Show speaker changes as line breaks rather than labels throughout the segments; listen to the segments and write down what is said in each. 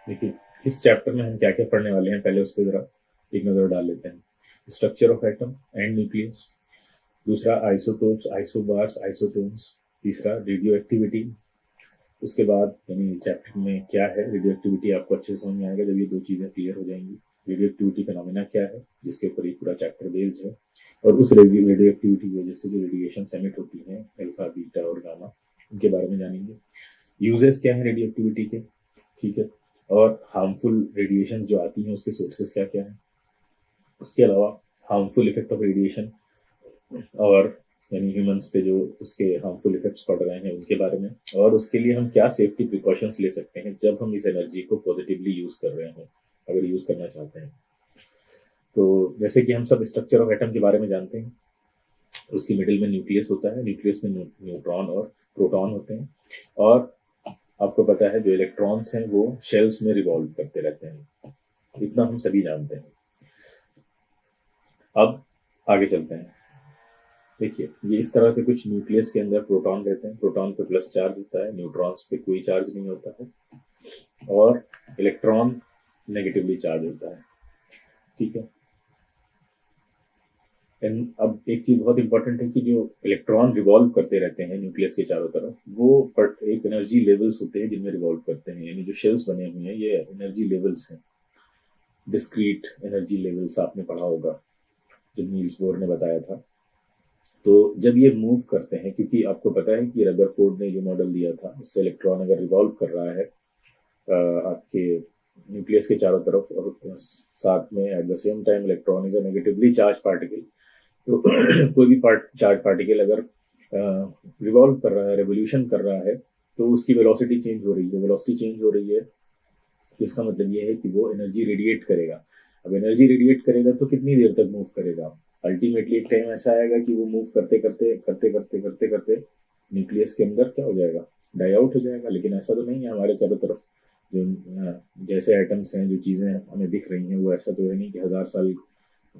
देखिए, इस चैप्टर में हम क्या क्या पढ़ने वाले हैं, पहले उस पर जरा एक नज़र डाल लेते हैं। Structure of atom and nucleus, दूसरा आइसोटोप्स, आइसोबार्स, आइसोटोन्स, तीसरा रेडियो एक्टिविटी। उसके बाद यानी चैप्टर में क्या है रेडियो एक्टिविटी आपको अच्छे से समझ में आएगा जब ये दो चीज़ें क्लियर हो जाएंगी। रेडियो एक्टिविटी फिनोमेना क्या है, जिसके ऊपर एक पूरा चैप्टर बेस्ड है, और उस रेडियो एक्टिविटी की वजह से जो रेडिएशन एमिट होती हैं अल्फा, बीटा और गामा, उनके बारे में जानेंगे। यूजेस क्या है रेडियो एक्टिविटी के, ठीक है, और हार्मफुल रेडिएशन जो आती हैं उसके सोर्सेस क्या क्या है। उसके अलावा हार्मफुल इफेक्ट ऑफ रेडिएशन और यानी ह्यूमंस पे जो उसके हार्मफुल इफेक्ट्स पड़ रहे हैं उनके बारे में, और उसके लिए हम क्या सेफ्टी प्रिकॉशंस ले सकते हैं जब हम इस एनर्जी को पॉजिटिवली यूज कर रहे हों, अगर यूज करना चाहते हैं। तो जैसे कि हम सब स्ट्रक्चर ऑफ एटम के बारे में जानते हैं, उसकी मिडिल में न्यूक्लियस होता है, न्यूक्लियस में न्यूट्रॉन और प्रोटॉन होते हैं, और आपको पता है जो इलेक्ट्रॉन्स हैं वो शेल्स में रिवॉल्व करते रहते हैं, इतना हम सभी जानते हैं। अब आगे चलते हैं। देखिए, ये इस तरह से कुछ न्यूक्लियस के अंदर प्रोटॉन रहते हैं, प्रोटॉन पे प्लस चार्ज होता है, न्यूट्रॉन्स पे कोई चार्ज नहीं होता है, और इलेक्ट्रॉन नेगेटिवली चार्ज होता है, ठीक है। अब एक चीज बहुत इंपॉर्टेंट है कि जो इलेक्ट्रॉन रिवॉल्व करते रहते हैं न्यूक्लियस के चारों तरफ, वो एक एनर्जी लेवल्स होते हैं जिनमें रिवॉल्व करते हैं, यानी जो शेल्स बने हुए हैं ये एनर्जी लेवल्स हैं, डिस्क्रीट एनर्जी लेवल्स आपने पढ़ा होगा जब नील्स बोर ने बताया था। तो जब ये मूव करते हैं, क्योंकि आपको पता है कि रदरफोर्ड ने जो मॉडल दिया था उससे इलेक्ट्रॉन अगर रिवॉल्व कर रहा है आपके न्यूक्लियस के चारों तरफ, और साथ में at the same time electron is a negatively charge particle, तो कोई भी चार्ज पार्टिकल अगर रिवॉल्व कर रहा है, रेवोल्यूशन कर रहा है, तो उसकी वेलोसिटी चेंज हो रही है, वेलोसिटी चेंज हो रही है, तो इसका मतलब ये है कि वो एनर्जी रेडिएट करेगा। अब एनर्जी रेडिएट करेगा तो कितनी देर तक मूव करेगा, अल्टीमेटली एक टाइम ऐसा आएगा कि वो मूव करते करते करते करते करते करते न्यूक्लियस के अंदर क्या हो जाएगा, डाई आउट हो जाएगा। लेकिन ऐसा तो नहीं है, हमारे चारों तरफ जो जैसे एटम्स हैं, जो चीज़ें हमें दिख रही हैं, वो ऐसा तो है नहीं कि 1000 साल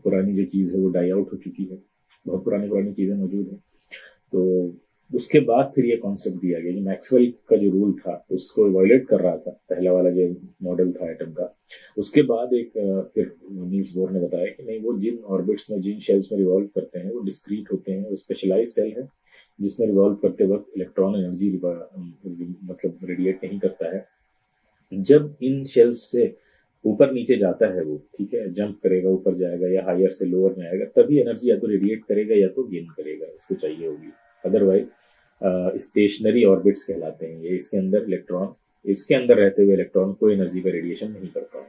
पुरानी जो चीज़ है वो डाई आउट हो चुकी है, बहुत पुरानी पुरानी चीज़ें मौजूद हैं। तो उसके बाद फिर ये कॉन्सेप्ट दिया गया कि मैक्सवेल का जो रूल था उसको वायलेट कर रहा था, पहला वाला जो मॉडल था एटम का। उसके बाद एक फिर नील्स बोर ने बताया कि नहीं, वो जिन ऑर्बिट्स में, जिन शेल्स में रिवॉल्व करते हैं वो डिस्क्रीट होते हैं, वो स्पेशलाइज सेल है जिसमें रिवॉल्व करते वक्त इलेक्ट्रॉन एनर्जी मतलब रेडिएट नहीं करता है। जब इन शेल्स से ऊपर नीचे जाता है वो, ठीक है, जंप करेगा, ऊपर जाएगा या हायर से लोअर में आएगा, तभी एनर्जी या तो रेडिएट करेगा या तो गेन करेगा, उसको चाहिए होगी। अदरवाइज स्टेशनरी ऑर्बिट्स कहलाते हैं ये, इसके अंदर इलेक्ट्रॉन, इसके अंदर रहते हुए इलेक्ट्रॉन कोई एनर्जी का रेडिएशन नहीं करता है।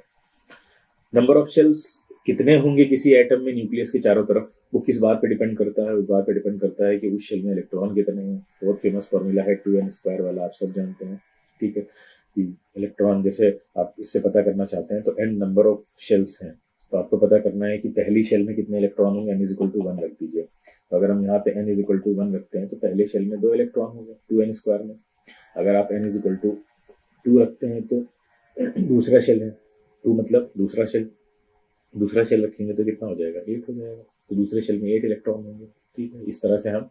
नंबर ऑफ शेल्स कितने होंगे किसी एटम में न्यूक्लियस के चारों तरफ, वो किस बात पे डिपेंड करता है, उस बात पे डिपेंड करता है कि उस शेल में इलेक्ट्रॉन कितने हैं। बहुत फेमस फॉर्मूला है 2n² वाला, आप सब जानते हैं, ठीक है, कि इलेक्ट्रॉन जैसे आप इससे पता करना चाहते हैं तो n नंबर ऑफ शेल्स हैं, तो आपको पता करना है कि पहली शेल में कितने इलेक्ट्रॉन होंगे, n=1 रख दीजिए। तो अगर हम यहाँ पे n=1 रखते हैं तो पहले शेल में 2 इलेक्ट्रॉन होंगे 2n² में। अगर आप n=2 रखते हैं तो दूसरा शेल है 2, मतलब दूसरा शेल रखेंगे तो कितना हो जाएगा, 8 हो जाएगा, तो दूसरे शेल में 8 इलेक्ट्रॉन होंगे, ठीक है। इस तरह से हम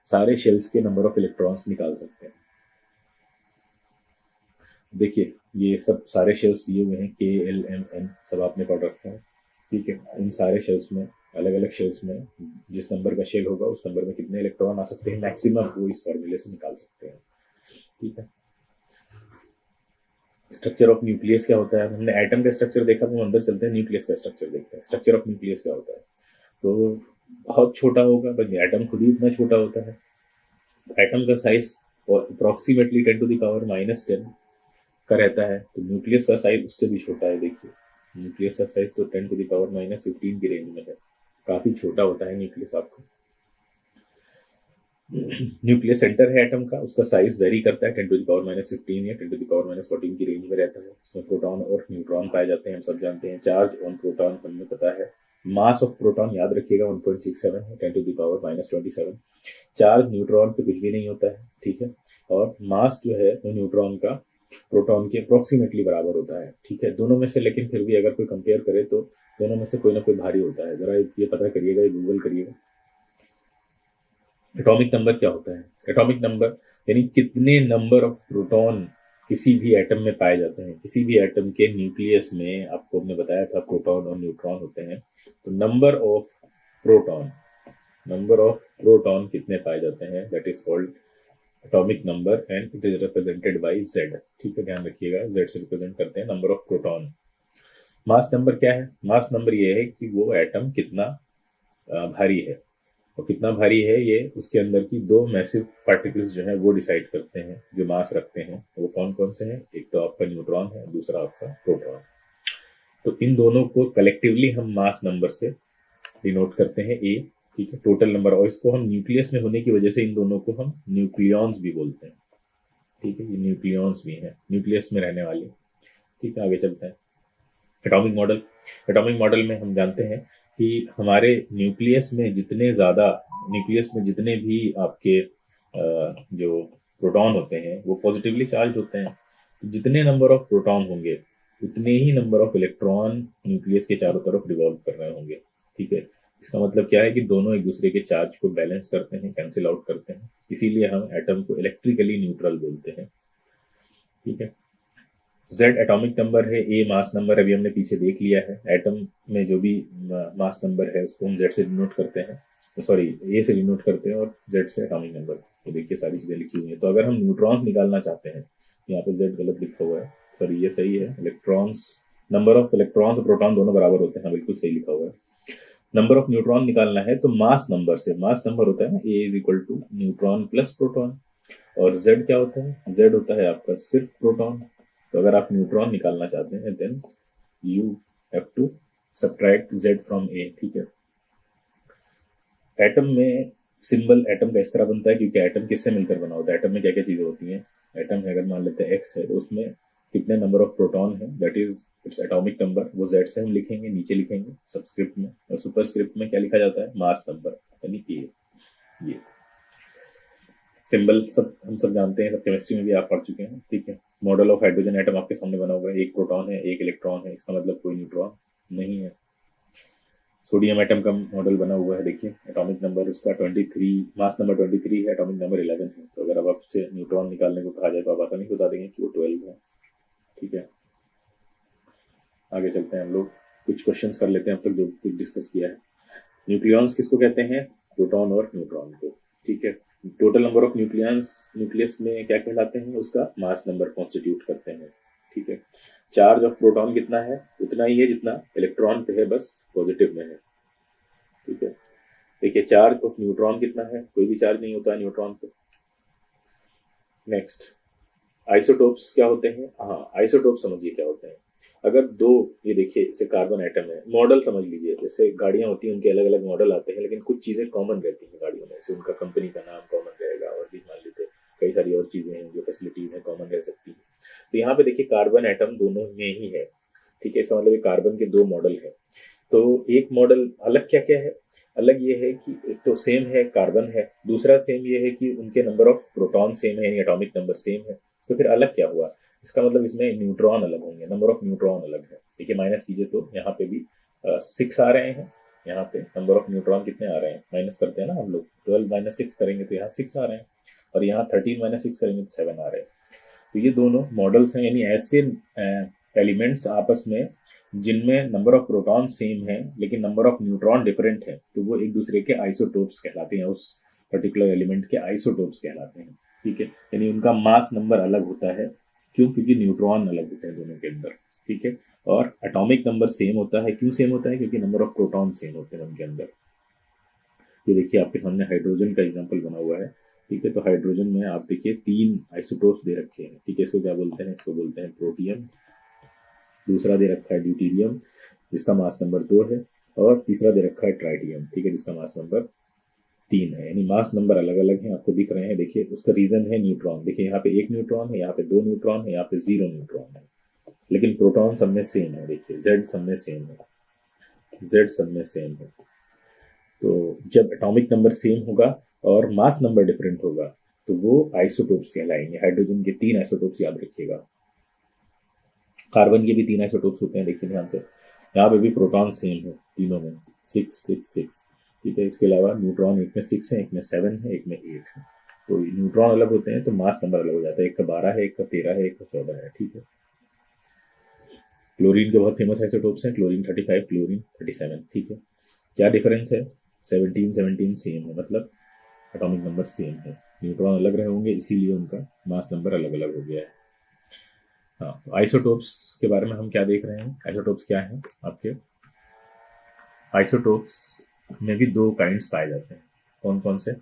सारे शेल्स के नंबर ऑफ इलेक्ट्रॉन्स निकाल सकते हैं। देखिए, ये सब सारे शेल्स दिए हुए हैं, KLMN सब आपने पढ़ रखा है, ठीक है। इन सारे शेल्स में, अलग अलग शेल्स में जिस नंबर का शेल होगा उस नंबर में कितने इलेक्ट्रॉन आ सकते हैं मैक्सिमम, वो इस फॉर्मूले से निकाल सकते हैं, ठीक है। स्ट्रक्चर ऑफ न्यूक्लियस क्या होता है, हमने एटम का स्ट्रक्चर देखा, तो अंदर चलते हैं न्यूक्लियस का स्ट्रक्चर देखते हैं। स्ट्रक्चर ऑफ न्यूक्लियस क्या होता है, तो बहुत छोटा होगा, बट एटम खुद ही इतना छोटा होता है। एटम का साइज अप्रोक्सीमेटली 10⁻⁻10 का रहता है, तो न्यूक्लियस का साइज उससे भी छोटा है। देखिए, न्यूक्लियस का साइज तो 10⁻⁻15 की रेंज में है, काफी छोटा होता है न्यूक्लियस आपको। न्यूक्लियस सेंटर है एटम का, उसका साइज वेरी करता है, 10⁻⁻15 या 10⁻⁻14 की रेंज में रहता है। उसमें प्रोटॉन और न्यूट्रॉन पाए जाते हैं, हम सब जानते हैं। चार्ज ऑन प्रोटॉन हमें पता है, मास ऑफ प्रोटॉन याद रखिएगा 1.67 है, 10⁻27। चार्ज न्यूट्रॉन पे कुछ भी नहीं होता है, ठीक है, और मास जो है वो न्यूट्रॉन का प्रोटॉन के अप्रोक्सीमेटली बराबर होता है, ठीक है। दोनों में से लेकिन फिर भी अगर कोई कंपेयर करे तो दोनों में से कोई ना कोई भारी होता है, जरा ये पता करिएगा, ये गूगल करिएगा। एटॉमिक नंबर क्या होता है, एटॉमिक नंबर यानी कितने नंबर ऑफ प्रोटॉन किसी भी एटम में पाए जाते हैं। किसी भी एटम के न्यूक्लियस में आपको हमने बताया था प्रोटॉन और न्यूट्रॉन होते हैं। तो प्रोटॉन नंबर ऑफ प्रोटॉन कितने पाए जाते हैं, that is called atomic number and it is represented by Z. ठीक है, ध्यान रखिएगा, जेड से रिप्रेजेंट करते हैं number of proton. Mass number क्या है? मास नंबर ये है कि वो एटम कितना भारी है, और कितना भारी है ये उसके अंदर की दो मैसिव पार्टिकल्स जो है वो डिसाइड करते हैं, जो मास रखते हैं। वो कौन कौन से हैं? एक तो आपका न्यूट्रॉन है, दूसरा आपका प्रोटॉन। तो इन दोनों को कलेक्टिवली हम मास नंबर से डिनोट करते हैं ए। ठीक है, टोटल नंबर, और इसको हम न्यूक्लियस में होने की वजह से इन दोनों को हम न्यूक्लियॉन्स भी बोलते हैं। ठीक है, ये न्यूक्लियॉन्स भी हैं, न्यूक्लियस में रहने वाले। ठीक है, आगे चलते हैं। Atomic model. एटॉमिक मॉडल में हम जानते हैं कि हमारे न्यूक्लियस में जितने भी आपके जो प्रोटॉन होते हैं वो पॉजिटिवली चार्ज होते हैं। जितने नंबर ऑफ प्रोटॉन होंगे उतने ही नंबर ऑफ इलेक्ट्रॉन न्यूक्लियस के चारों तरफ रिवॉल्व कर रहे होंगे। ठीक है, इसका मतलब क्या है कि दोनों एक दूसरे के चार्ज को बैलेंस करते हैं, कैंसिल आउट करते हैं, इसीलिए हम एटम को इलेक्ट्रिकली न्यूट्रल बोलते हैं। ठीक है, जेड एटॉमिक नंबर है, ए मास नंबर अभी हमने पीछे देख लिया है। एटम में जो भी मास नंबर है उसको हम जेड से डिनोट करते हैं, सॉरी ए से डिनोट करते हैं, और जेड से एटॉमिक नंबर। तो देखिए सारी चीजें लिखी हुई हैं। तो अगर हम न्यूट्रॉन्स निकालना चाहते हैं, यहाँ पे जेड गलत लिखा हुआ है, सॉरी ये सही है। इलेक्ट्रॉन्स, नंबर ऑफ इलेक्ट्रॉन्स और प्रोटॉन दोनों बराबर होते हैं, हाँ बिल्कुल सही लिखा हुआ है। नंबर ऑफ न्यूट्रॉन निकालना है तो मास नंबर से, मास नंबर होता है ना A is equal to neutron plus proton, और जेड क्या होता है? जेड होता है आपका सिर्फ प्रोटॉन। तो अगर आप न्यूट्रॉन निकालना चाहते हैं then you have to subtract Z from A. ठीक है, एटम में सिंबल एटम का इस तरह बनता है क्योंकि एटम किससे मिलकर बना होता है। एटम में क्या क्या चीजें होती हैं? एटम है, अगर मान लेते हैं एक्स है, तो उसमें कितने नंबर ऑफ प्रोटॉन है, that is its atomic number. वो जेड से हम लिखेंगे, नीचे लिखेंगे सबस्क्रिप्ट में, और सुपरस्क्रिप्ट में क्या लिखा जाता है? मास नंबर, यानी ए। ये सिंबल हम सब जानते हैं, सब केमिस्ट्री में भी आप पढ़ चुके हैं। ठीक है, मॉडल ऑफ हाइड्रोजन एटम आपके सामने बना हुआ है, एक प्रोटॉन है, एक इलेक्ट्रॉन है, इसका मतलब कोई न्यूट्रॉन नहीं है। सोडियम एटम का मॉडल बना हुआ है, देखिए एटॉमिक नंबर उसका 23, मास नंबर 23 है, एटॉमिक नंबर 11 है। तो अगर अब आपसे न्यूट्रॉन निकालने को कहा जाए तो आप आसानी से बता देंगे कि वो 12 है। ठीक है, आगे चलते हैं हम लोग, कुछ क्वेश्चंस कर लेते हैं अब तक जो कुछ डिस्कस किया है। न्यूक्लियॉन्स किसको कहते हैं? प्रोटॉन और न्यूट्रॉन को। ठीक है, टोटल नंबर ऑफ न्यूक्लियस में क्या कहलाते हैं? उसका मास नंबर कॉन्स्टिट्यूट करते हैं। ठीक है, चार्ज ऑफ प्रोटॉन कितना है? उतना ही है जितना इलेक्ट्रॉन पे है, बस पॉजिटिव में है। ठीक है, देखिए चार्ज ऑफ न्यूट्रॉन कितना है? कोई भी चार्ज नहीं होता है न्यूट्रॉन पे। नेक्स्ट, आइसोटोप्स क्या होते हैं? हाँ, आइसोटोप समझिए क्या होते हैं। अगर दो, ये देखिए जैसे कार्बन एटम है, मॉडल समझ लीजिए, जैसे गाड़ियां होती हैं उनके अलग अलग मॉडल आते हैं, लेकिन कुछ चीजें कॉमन रहती हैं गाड़ियों में, जैसे उनका कंपनी का नाम कॉमन रहेगा, और भी मान लीजिए कई सारी और चीजें हैं जो फैसिलिटीज हैं कॉमन रह सकती हैं। तो यहाँ पे देखिए कार्बन एटम दोनों में ही है। ठीक है, इसका मतलब कार्बन के दो मॉडल है। तो एक मॉडल अलग क्या क्या है? अलग ये है कि एक तो सेम है, कार्बन है, दूसरा सेम ये है कि उनके नंबर ऑफ प्रोटॉन सेम है, यानी एटॉमिक नंबर सेम है। तो फिर अलग क्या हुआ? इसका मतलब इसमें न्यूट्रॉन अलग होंगे, नंबर ऑफ न्यूट्रॉन अलग है। देखिए माइनस कीजिए तो यहाँ पे भी 6 आ रहे हैं, यहाँ पे नंबर ऑफ न्यूट्रॉन कितने आ रहे हैं? माइनस करते हैं ना हम लोग, 12 माइनस 6 करेंगे तो यहाँ 6 आ रहे हैं, और यहाँ 13 माइनस 6 करेंगे तो 7 आ रहे हैं। तो ये दोनों मॉडल्स हैं, यानी ऐसे एलिमेंट्स आपस में जिनमें नंबर ऑफ प्रोटॉन सेम है लेकिन नंबर ऑफ न्यूट्रॉन डिफरेंट है, तो वो एक दूसरे के आइसोटोप्स कहलाते हैं, उस पर्टिकुलर एलिमेंट के आइसोटोप्स कहलाते हैं। ठीक है, यानी उनका मास नंबर अलग होता है। क्यों? क्योंकि न्यूट्रॉन अलग होते हैं दोनों के अंदर। ठीक है, और एटॉमिक नंबर सेम होता है। क्यों सेम होता है? क्योंकि नंबर ऑफ प्रोटॉन सेम होते हैं उनके अंदर। ये देखिए आपके सामने हाइड्रोजन का एग्जाम्पल बना हुआ है। ठीक है, तो हाइड्रोजन में आप देखिए 3 आइसोटोप्स दे रखे हैं। ठीक है, इसको क्या बोलते हैं? इसको बोलते हैं प्रोटियम। दूसरा दे रखा है ड्यूटीरियम जिसका मास नंबर 2 है, और तीसरा दे रखा है ट्राइटियम। ठीक है, जिसका मास नंबर 3 है, यानी मास नंबर अलग अलग हैं, आपको दिख रहे हैं। देखिए उसका रीजन है न्यूट्रॉन। देखिए यहाँ पे 1 न्यूट्रॉन है, यहाँ पे 2 न्यूट्रॉन है, यहाँ पे 0 न्यूट्रॉन है, लेकिन प्रोटॉन सब में सेम है। देखिए जेड सब में सेम है, जेड सब में सेम है। तो जब एटॉमिक नंबर सेम होगा और मास नंबर डिफरेंट होगा तो वो आइसोटोप्स कहलाएंगे। हाइड्रोजन के 3 आइसोटोप्स याद रखिएगा। कार्बन के भी 3 आइसोटोप्स होते हैं, देखिए ध्यान से। यहाँ पे भी प्रोटॉन सेम है तीनों में, 6 6 6। ठीक है, इसके अलावा न्यूट्रॉन एक में 6 है, एक में 7 है, एक में 8 है। तो न्यूट्रॉन अलग होते हैं तो मास नंबर अलग हो जाता है, एक का 12 है, एक का 13 है, एक का 14 है, ठीक है। क्लोरीन के बहुत फेमस आइसोटोप्स हैं, क्लोरीन 35, क्लोरीन 37, ठीक है। क्या डिफरेंस है? 17 17 सेम है, मतलब एटॉमिक नंबर सेम है, न्यूट्रॉन अलग रहे होंगे इसीलिए उनका मास नंबर अलग अलग हो गया है। हाँ, तो आइसोटोप्स के बारे में हम क्या देख रहे हैं? आइसोटोप्स क्या हैं आपके? आइसोटोप्स में भी दो काइंड्स पाए जाते हैं। कौन कौन से?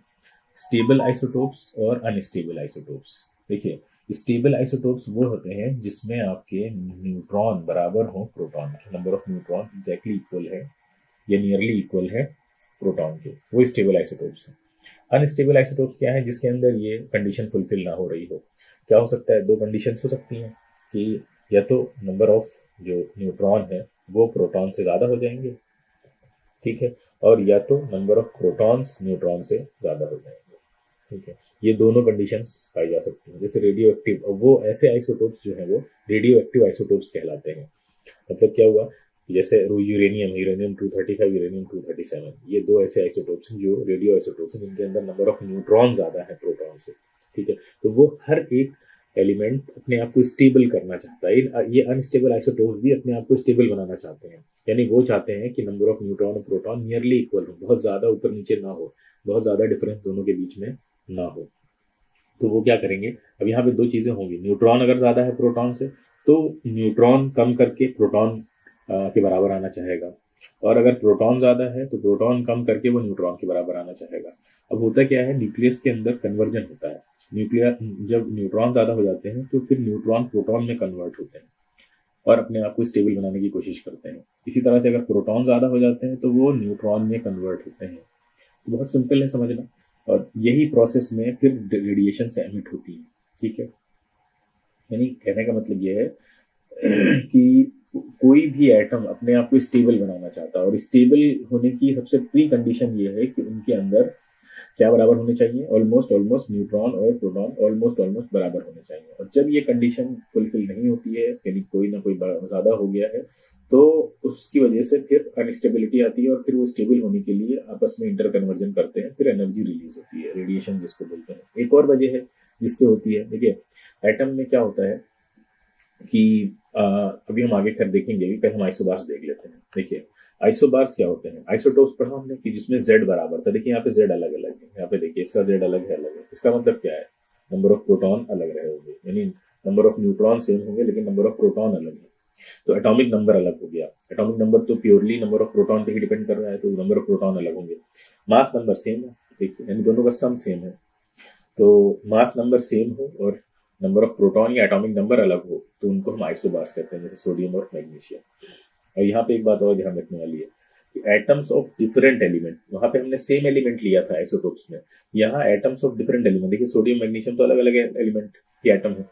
स्टेबल आइसोटोप्स और अनस्टेबल आइसोटोप्स। देखिए, स्टेबल आइसोटोप्स वो होते हैं जिसमें आपके न्यूट्रॉन बराबर हो प्रोटॉन के, number of neutron exactly equal है या नियरली इक्वल है प्रोटॉन के, वो स्टेबल आइसोटोप्स हैं। अनस्टेबल आइसोटोप्स क्या है? जिसके अंदर ये कंडीशन फुलफिल ना हो रही हो। क्या हो सकता है? दो कंडीशन हो सकती हैं कि या तो नंबर ऑफ जो न्यूट्रॉन है वो प्रोटॉन से ज़्यादा हो जाएंगे, ठीक है, और या तो नंबर ऑफ प्रोटॉन्स न्यूट्रॉन से ज़्यादा हो जाएंगे, ठीक है। ये दोनों कंडीशंस पाई जा सकती हैं। जैसे रेडियो एक्टिव, वो ऐसे आइसोटोप्स जो हैं वो रेडियो एक्टिव आइसोटोप्स कहलाते हैं। मतलब क्या हुआ? जैसे यूरेनियम, यूरेनियम 235, यूरेनियम 237, ये दो ऐसे आइसोटोप्स हैं जो रेडियो आइसोटोप्स हैं जिनके अंदर नंबर ऑफ न्यूट्रॉन ज़्यादा है प्रोटॉन से, ठीक है। तो वो हर एक एलिमेंट अपने आप को स्टेबल करना चाहता है। ये अनस्टेबल आइसोटोप्स भी अपने आप को स्टेबल बनाना चाहते हैं, यानी वो चाहते हैं कि नंबर ऑफ न्यूट्रॉन और प्रोटॉन नियरली इक्वल हो, बहुत ज़्यादा ऊपर नीचे ना हो, बहुत ज़्यादा डिफरेंस दोनों के बीच में ना हो। तो वो क्या करेंगे? अब यहाँ पे दो चीज़ें होंगी, न्यूट्रॉन अगर ज़्यादा है प्रोटॉन से तो न्यूट्रॉन कम करके प्रोटॉन के बराबर आना चाहेगा, और अगर प्रोटॉन ज़्यादा है तो प्रोटॉन कम करके वो न्यूट्रॉन के बराबर आना चाहेगा। अब होता क्या है, न्यूक्लियस के अंदर कन्वर्जन होता है। न्यूक्लियर जब न्यूट्रॉन ज़्यादा हो जाते हैं तो फिर न्यूट्रॉन प्रोटॉन में कन्वर्ट होते हैं और अपने आप को स्टेबल बनाने की कोशिश करते हैं। इसी तरह से अगर प्रोटॉन ज़्यादा हो जाते हैं तो वो न्यूट्रॉन में कन्वर्ट होते हैं। तो बहुत सिंपल है समझना, और यही प्रोसेस में फिर रेडिएशन से एमिट होती है, ठीक है। यानी कहने का मतलब ये है कि कोई भी एटम अपने आप को स्टेबल बनाना चाहता है, और स्टेबल होने की सबसे प्री कंडीशन ये है कि उनके अंदर क्या बराबर होने चाहिए? ऑलमोस्ट ऑलमोस्ट न्यूट्रॉन और प्रोटॉन ऑलमोस्ट ऑलमोस्ट बराबर होने चाहिए। और जब ये कंडीशन फुलफिल नहीं होती है, यानी कोई ना कोई ज़्यादा हो गया है, तो उसकी वजह से फिर अनस्टेबिलिटी आती है, और फिर वो स्टेबल होने के लिए आपस में इंटर कन्वर्जन करते हैं, फिर एनर्जी रिलीज होती है, रेडिएशन जिसको बोलते हैं। एक और वजह है जिससे होती है, देखिए एटम में क्या होता है कि अभी हम आगे कर देखेंगे, अभी पहले हम आइसोबार्स देख लेते हैं। देखिए आइसोबार्स क्या होते हैं? आइसोटोप्स पढ़ा हमने कि जिसमें जेड बराबर था। देखिए यहाँ पे जेड अलग अलग है, यहाँ पे देखिए इसका जेड अलग है, अलग है। इसका मतलब क्या है? नंबर ऑफ प्रोटॉन अलग रहे होंगे, यानी नंबर ऑफ न्यूट्रॉन सेम होंगे लेकिन नंबर ऑफ प्रोटॉन अलग है। तो एटॉमिक नंबर अलग हो गया। एटॉमिक नंबर तो प्योरली नंबर ऑफ प्रोटॉन पे ही डिपेंड कर रहा है, तो नंबर ऑफ प्रोटॉन अलग होंगे। मास नंबर सेम है, देखिए यानी दोनों का सम सेम है। तो मास नंबर सेम हो और नंबर ऑफ प्रोटॉन या एटॉमिक नंबर अलग हो तो उनको हम आइसोबार्स कहते हैं, जैसे सोडियम और मैग्नीशियम। और यहाँ पे एक बात और ध्यान रखने वाली है कि एटम्स ऑफ डिफरेंट एलिमेंट, वहां पे हमने सेम एलिमेंट लिया था आइसोटोप्स में, यहाँ एटम्स ऑफ डिफरेंट एलिमेंट, देखिए सोडियम मैग्नीशियम तो अलग अलग एलिमेंट के एटम है,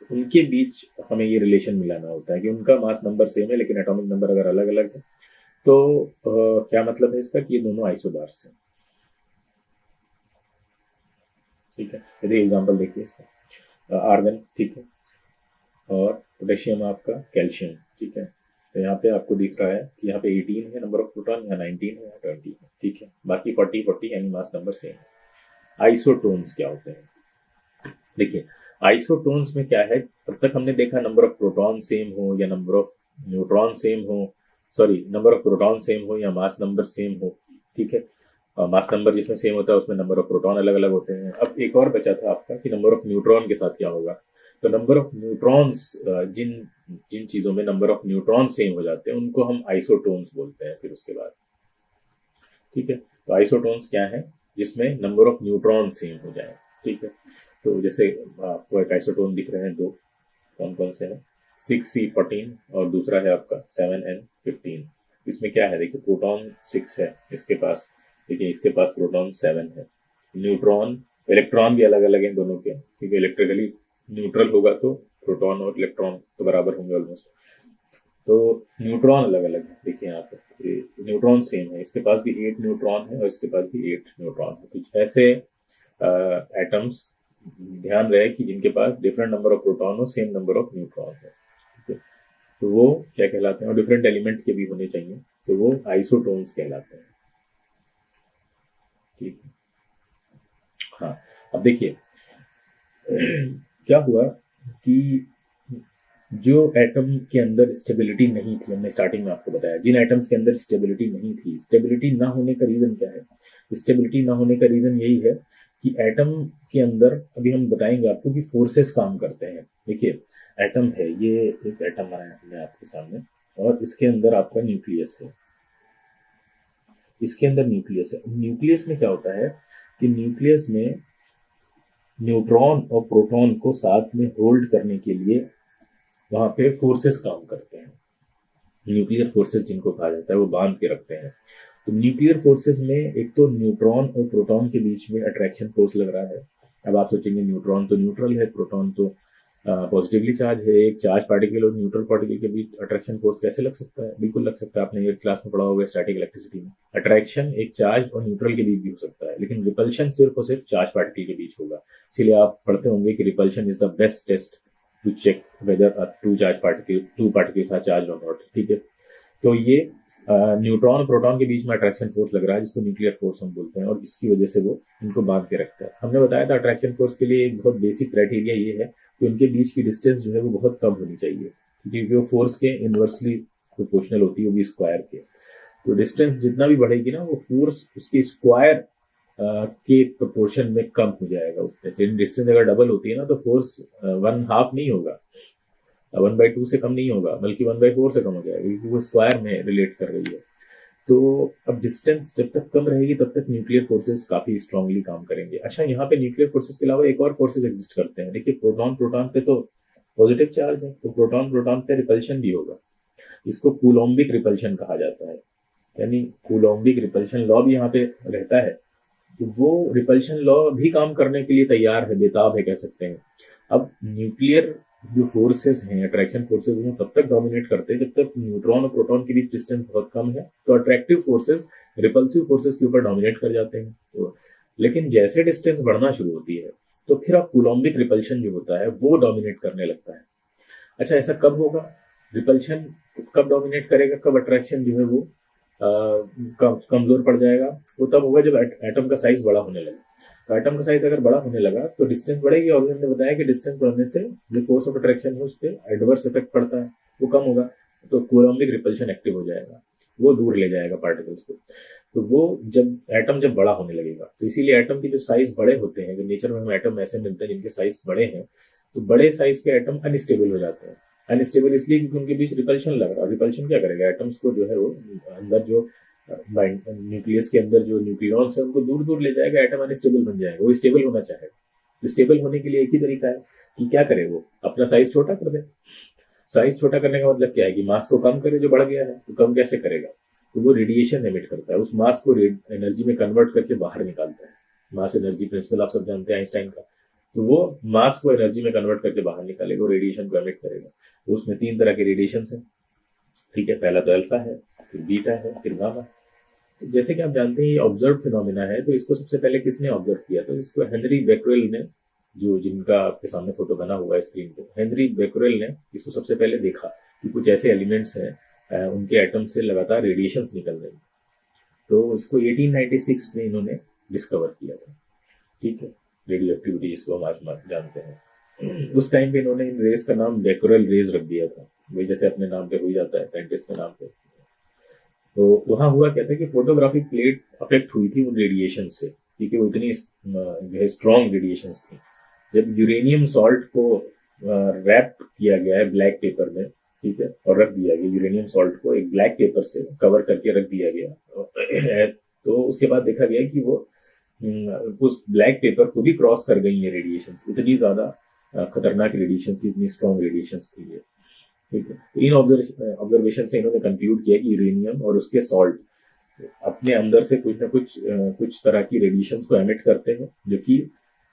उनके बीच हमें ये रिलेशन मिलाना होता है कि उनका मास नंबर सेम है लेकिन एटॉमिक नंबर अगर अलग अलग है तो क्या मतलब है इसका? कि ये दोनों आइसोबार्स हैं, ठीक है। यदि एग्जाम्पल देखिए इसका, आर्गन, ठीक है, और पोटेशियम आपका कैल्शियम, ठीक है। तो यहाँ पे आपको दिख रहा है कि यहाँ पे 18 है नंबर ऑफ प्रोटॉन, यहाँ 19 है, यहाँ 20 है, ठीक है। बाकी 40 40 यानी मास नंबर सेम है। आइसोटोन्स क्या होते हैं? देखिए आइसोटोन्स में क्या है, अब तक हमने देखा नंबर ऑफ प्रोटॉन सेम हो या नंबर ऑफ न्यूट्रॉन सेम हो, sorry number of proton same हो या मास नंबर सेम हो, ठीक है। मास नंबर जिसमें सेम होता है उसमें नंबर ऑफ प्रोटॉन अलग अलग होते हैं। अब एक और बचा था आपका कि नंबर ऑफ न्यूट्रॉन के साथ क्या होगा। तो नंबर ऑफ न्यूट्रॉन्स, जिन जिन चीज़ों में नंबर ऑफ न्यूट्रॉन सेम हो जाते हैं उनको हम आइसोटोन्स बोलते हैं फिर उसके बाद, ठीक है। तो आइसोटोन्स क्या है? जिसमें नंबर ऑफ न्यूट्रॉन सेम हो जाए, ठीक है। तो जैसे आपको एक आइसोटोन दिख रहे हैं दो, कौन कौन से हैं? 6C14 और दूसरा है आपका 7N15। इसमें क्या है? देखिए प्रोटॉन 6 है इसके पास, देखिए इसके पास प्रोटॉन 7 है। न्यूट्रॉन, इलेक्ट्रॉन भी अलग अलग हैं दोनों के, क्योंकि इलेक्ट्रिकली न्यूट्रल होगा तो प्रोटॉन और इलेक्ट्रॉन तो बराबर होंगे ऑलमोस्ट। तो न्यूट्रॉन अलग अलग है, देखिए यहाँ पे न्यूट्रॉन सेम है, इसके पास भी 8 न्यूट्रॉन है और इसके पास भी 8 न्यूट्रॉन है। तो ऐसे एटम्स ध्यान रहे कि जिनके पास डिफरेंट नंबर ऑफ प्रोटॉन और सेम नंबर ऑफ न्यूट्रॉन है, ठीक है। तो वो क्या कहलाते हैं? और डिफरेंट एलिमेंट के भी होने चाहिए, तो वो आइसोटोन्स कहलाते हैं, ठीक है। हाँ, अब देखिए क्या हुआ कि जो एटम के अंदर स्टेबिलिटी नहीं थी, हमने स्टार्टिंग में आपको बताया, जिन एटम्स के अंदर स्टेबिलिटी नहीं थी, स्टेबिलिटी ना होने का रीजन क्या है? स्टेबिलिटी ना होने का रीजन यही है कि एटम के अंदर, अभी हम बताएंगे आपको कि फोर्सेस काम करते हैं। देखिए एटम है, ये एक एटम बनाया हमने आपके सामने, और इसके अंदर आपका न्यूक्लियस है, इसके अंदर न्यूक्लियस है। न्यूक्लियस में क्या होता है कि न्यूक्लियस में न्यूट्रॉन और प्रोटॉन को साथ में होल्ड करने के लिए वहां पे फोर्सेस काम करते हैं, न्यूक्लियर फोर्सेस जिनको कहा जाता है, वो बांध के रखते हैं। तो न्यूक्लियर फोर्सेस में एक तो न्यूट्रॉन और प्रोटॉन के बीच में अट्रैक्शन फोर्स लग रहा है। अब आप सोचेंगे न्यूट्रॉन तो न्यूट्रल है, प्रोटॉन तो पॉजिटिवली चार्ज है, एक चार्ज पार्टिकल और न्यूट्रल पार्टिकल के बीच अट्रैक्शन फोर्स कैसे लग सकता है? बिल्कुल लग सकता है, आपने ये क्लास में पढ़ा होगा स्टैटिक इलेक्ट्रिसिटी में। अट्रैक्शन एक चार्ज और न्यूट्रल के बीच भी हो सकता है, लेकिन रिपल्शन सिर्फ और सिर्फ चार्ज पार्टिकल के बीच होगा। इसलिए आप पढ़ते होंगे कि repulsion is the best test to check whether two particles are charge और नॉट। ठीक है, तो ये न्यूट्रॉन प्रोटॉन के बीच में अट्रैक्शन फोर्स लग रहा है, जिसको न्यूक्लियर फोर्स हम बोलते हैं, और इसकी वजह से वो इनको बांध के रखता है। हमने बताया था अट्रैक्शन फोर्स के लिए एक बहुत बेसिक क्राइटेरिया ये है कि उनके बीच की डिस्टेंस जो है वो बहुत कम होनी चाहिए, क्योंकि वो फोर्स के इनवर्सली प्रोपोर्शनल होती है, वो भी स्क्वायर के। तो डिस्टेंस जितना भी बढ़ेगी ना, वो फोर्स उसके स्क्वायर के प्रोपोर्शन में कम हो जाएगा। जैसे डिस्टेंस अगर डबल होती है ना, तो फोर्स 1/2 नहीं होगा, 1/2 से कम नहीं होगा, बल्कि 1/4 से कम हो जाएगा, क्योंकि वो स्क्वायर में रिलेट कर रही है। तो अब डिस्टेंस जब तक कम रहेगी तब तक न्यूक्लियर फोर्सेस काफी स्ट्रांगली काम करेंगे। अच्छा, यहाँ पे न्यूक्लियर फोर्सेस के अलावा एक और फोर्सेस एग्जिस्ट करते हैं। देखिए प्रोटॉन प्रोटॉन पे तो पॉजिटिव चार्ज है, तो प्रोटॉन प्रोटॉन पे रिपल्शन भी होगा। इसको कूलोम्बिक रिपल्शन कहा जाता है, यानी कूलोम्बिक रिपल्शन लॉ भी यहाँ पे रहता है। तो वो रिपल्शन लॉ भी काम करने के लिए तैयार है, बेताब है, कह सकते हैं। अब न्यूक्लियर जो फोर्सेस हैं, अट्रैक्शन फोर्सेस, वो तब तक डोमिनेट करते हैं जब तक न्यूट्रॉन और प्रोटॉन के बीच डिस्टेंस बहुत कम है, तो अट्रैक्टिव फोर्सेस रिपल्सिव फोर्सेस के ऊपर डोमिनेट कर जाते हैं। तो लेकिन जैसे डिस्टेंस बढ़ना शुरू होती है, तो फिर अब कूलोम्बिक रिपल्शन जो होता है वो डोमिनेट करने लगता है। अच्छा, ऐसा कब होगा? रिपल्शन कब डोमिनेट करेगा, कब अट्रैक्शन जो है वो कमजोर पड़ जाएगा? वो तब होगा जब एटम का साइज बड़ा होने लगे। तो एटम का साइज अगर बड़ा होने लगा तो डिस्टेंस बढ़ेगी, और हमने बताया कि डिस्टेंस बढ़ने से जो फोर्स ऑफ अट्रैक्शन है उस पर एडवर्स इफेक्ट पड़ता है, वो कम होगा, तो कूलोम्बिक रिपल्शन एक्टिव हो जाएगा, वो दूर ले जाएगा पार्टिकल्स को। तो वो जब बड़ा होने लगेगा, तो इसीलिए एटम के जो साइज बड़े होते हैं, जो नेचर में हमें एटम ऐसे मिलते हैं जिनके साइज बड़े हैं, तो बड़े साइज के एटम अनस्टेबल हो जाते हैं। अनस्टेबल इसलिए क्योंकि उनके बीच रिपल्शन लग रहा है। रिपल्शन क्या करेगा? एटम्स को जो है वो अंदर जो न्यूक्लियस के अंदर जो न्यूक्लियॉन्स है उनको दूर दूर ले जाएगा, एटम अनस्टेबल बन जाएगा। वो स्टेबल होना चाहेगा, तो स्टेबल होने के लिए एक ही तरीका है कि क्या करे, वो अपना साइज छोटा कर दे। साइज छोटा करने का मतलब क्या है कि मास को कम करे, जो बढ़ गया है। तो कम कैसे करेगा? तो वो रेडिएशन एमिट करता है, उस मास को एनर्जी में कन्वर्ट करके बाहर निकालता है। मास एनर्जी प्रिंसिपल आप सब जानते हैं, आइंस्टाइन का। तो वो मास को एनर्जी में कन्वर्ट करके बाहर निकालेगा, वो रेडिएशन को एमिट करेगा। तो उसमें 3 तरह के रेडिएशन है। ठीक है, पहला तो अल्फा है, फिर बीटा है, फिर गामा। तो जैसे कि आप जानते हैं ये ऑब्जर्व फिनोमिना है, तो इसको सबसे पहले किसने ऑब्जर्व किया? तो इसको हेनरी बेक्वेल ने, जो जिनका आपके सामने फोटो बना हुआ है स्क्रीन पे, हेनरी बेक्वेल ने इसको सबसे पहले देखा कि कुछ ऐसे एलिमेंट्स हैं उनके एटम से लगातार रेडिएशंस निकल रहे हैं। तो इसको 1896 में इन्होंने डिस्कवर किया था। ठीक है, रेडियो एक्टिविटी जिसको हम आज जानते हैं। उस टाइम पे इन्होंने इन रेस का नाम बेक्वेल रेज रख दिया था, वही जैसे अपने नाम पे हो ही जाता है साइंटिस्ट के नाम पे। तो वहां हुआ क्या था कि फोटोग्राफिक प्लेट अफेक्ट हुई थी उन रेडिएशन से, क्योंकि वो इतनी जो है स्ट्रॉन्ग रेडिएशन थी। जब यूरेनियम सॉल्ट को रैप किया गया है ब्लैक पेपर में, ठीक है, और रख दिया गया, यूरेनियम सॉल्ट को एक ब्लैक पेपर से कवर करके रख दिया गया, तो उसके बाद देखा गया कि वो उस ब्लैक पेपर को भी क्रॉस कर गई है रेडिएशन। इतनी ज्यादा खतरनाक रेडिएशन थी, इतनी स्ट्रॉन्ग रेडिएशन थी ये। ठीक है, तो इन ऑब्जर्वेशन से इन्होंने कंक्लूड किया कि यूरेनियम और उसके सॉल्ट अपने अंदर से कुछ ना कुछ तरह की रेडिएशंस को एमिट करते हैं, जो कि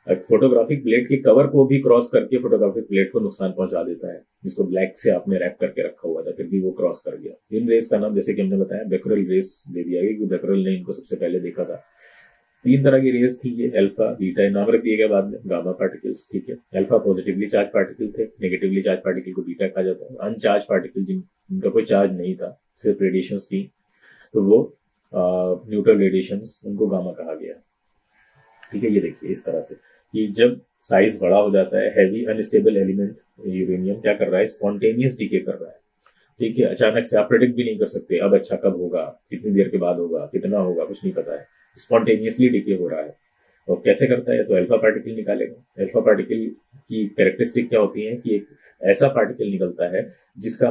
फोटोग्राफिक प्लेट के कवर को भी क्रॉस करके फोटोग्राफिक प्लेट को नुकसान पहुंचा देता है, जिसको ब्लैक से आपने रैप करके रखा हुआ था, फिर भी वो क्रॉस कर गया। इन रेस का नाम, जैसे कि हमने बताया, बेक्वेल रेस दे दिया गया, क्योंकि बेक्वेल ने इनको सबसे पहले देखा था। 3 तरह की रेस थी ये, अल्फा बीटा, नाम रख दिए गए बाद में गामा पार्टिकल्स। ठीक है, अल्फा पॉजिटिवली चार्ज पार्टिकल थे, नेगेटिवली चार्ज पार्टिकल को बीटा कहा जाता है। अनचार्ज पार्टिकल जिनका कोई चार्ज नहीं था, सिर्फ रेडिएशंस थी, तो वो न्यूट्रल रेडिएशंस, उनको गामा कहा गया। ठीक है, ये देखिए इस तरह से कि जब साइज बड़ा हो जाता है, हैवी अनस्टेबल एलिमेंट यूरेनियम क्या कर रहा है, स्पॉन्टेनियस डीके कर रहा है। ठीक है, अचानक से आप प्रेडिक्ट भी नहीं कर सकते अब अच्छा कब होगा, कितनी देर के बाद होगा, कितना होगा, कुछ नहीं पता है। स्पॉन्टेनियसली डीके हो रहा है। और कैसे करता है, तो अल्फा पार्टिकल निकालेगा। अल्फा पार्टिकल की कैरेक्टरिस्टिक क्या होती है कि एक ऐसा पार्टिकल निकलता है जिसका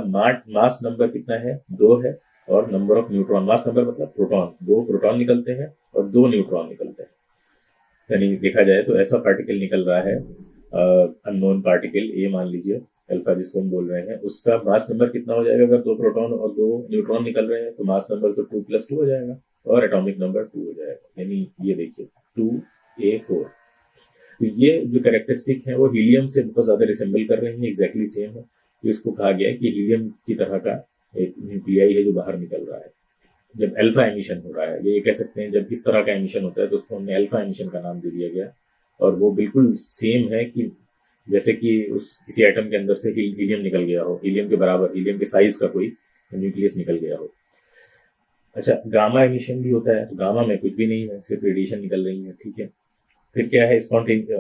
मास नंबर कितना है, 2 है, और number of neutron, mass number मतलब प्रोटॉन, 2 प्रोटॉन निकलते हैं और 2 न्यूट्रॉन निकलते हैं। यानी देखा जाए तो ऐसा पार्टिकल निकल रहा है, अननोन पार्टिकल ए मान लीजिए, अल्फा जिसको हम बोल रहे हैं, उसका मास नंबर कितना हो जाएगा, अगर 2 प्रोटॉन और 2 न्यूट्रॉन निकल रहे हैं तो मास नंबर तो 2+2 हो जाएगा और एटॉमिक नंबर 2 हो जाएगा। यानी ये देखिए 2A4। तो ये जो कैरेक्टरिस्टिक है वो हीलियम से बहुत ज्यादा रिसेंबल कर रही है, एग्जैक्टली सेम है। तो इसको कहा गया है कि हीलियम की तरह का एक न्यूक्लियाई है जो बाहर निकल रहा है जब अल्फा एमिशन हो रहा है। ये कह सकते हैं जब इस तरह का एमिशन होता है तो उसको हमने अल्फा एमिशन का नाम दे दिया गया। और वो बिल्कुल सेम है कि जैसे कि उस किसी एटम के अंदर से हीलियम निकल गया हो, हीलियम के बराबर, हीलियम के साइज का कोई न्यूक्लियस निकल गया हो। अच्छा, गामा एमिशन भी होता है, तो गामा में कुछ भी नहीं है, सिर्फ रेडिएशन निकल रही है। ठीक है, फिर क्या है,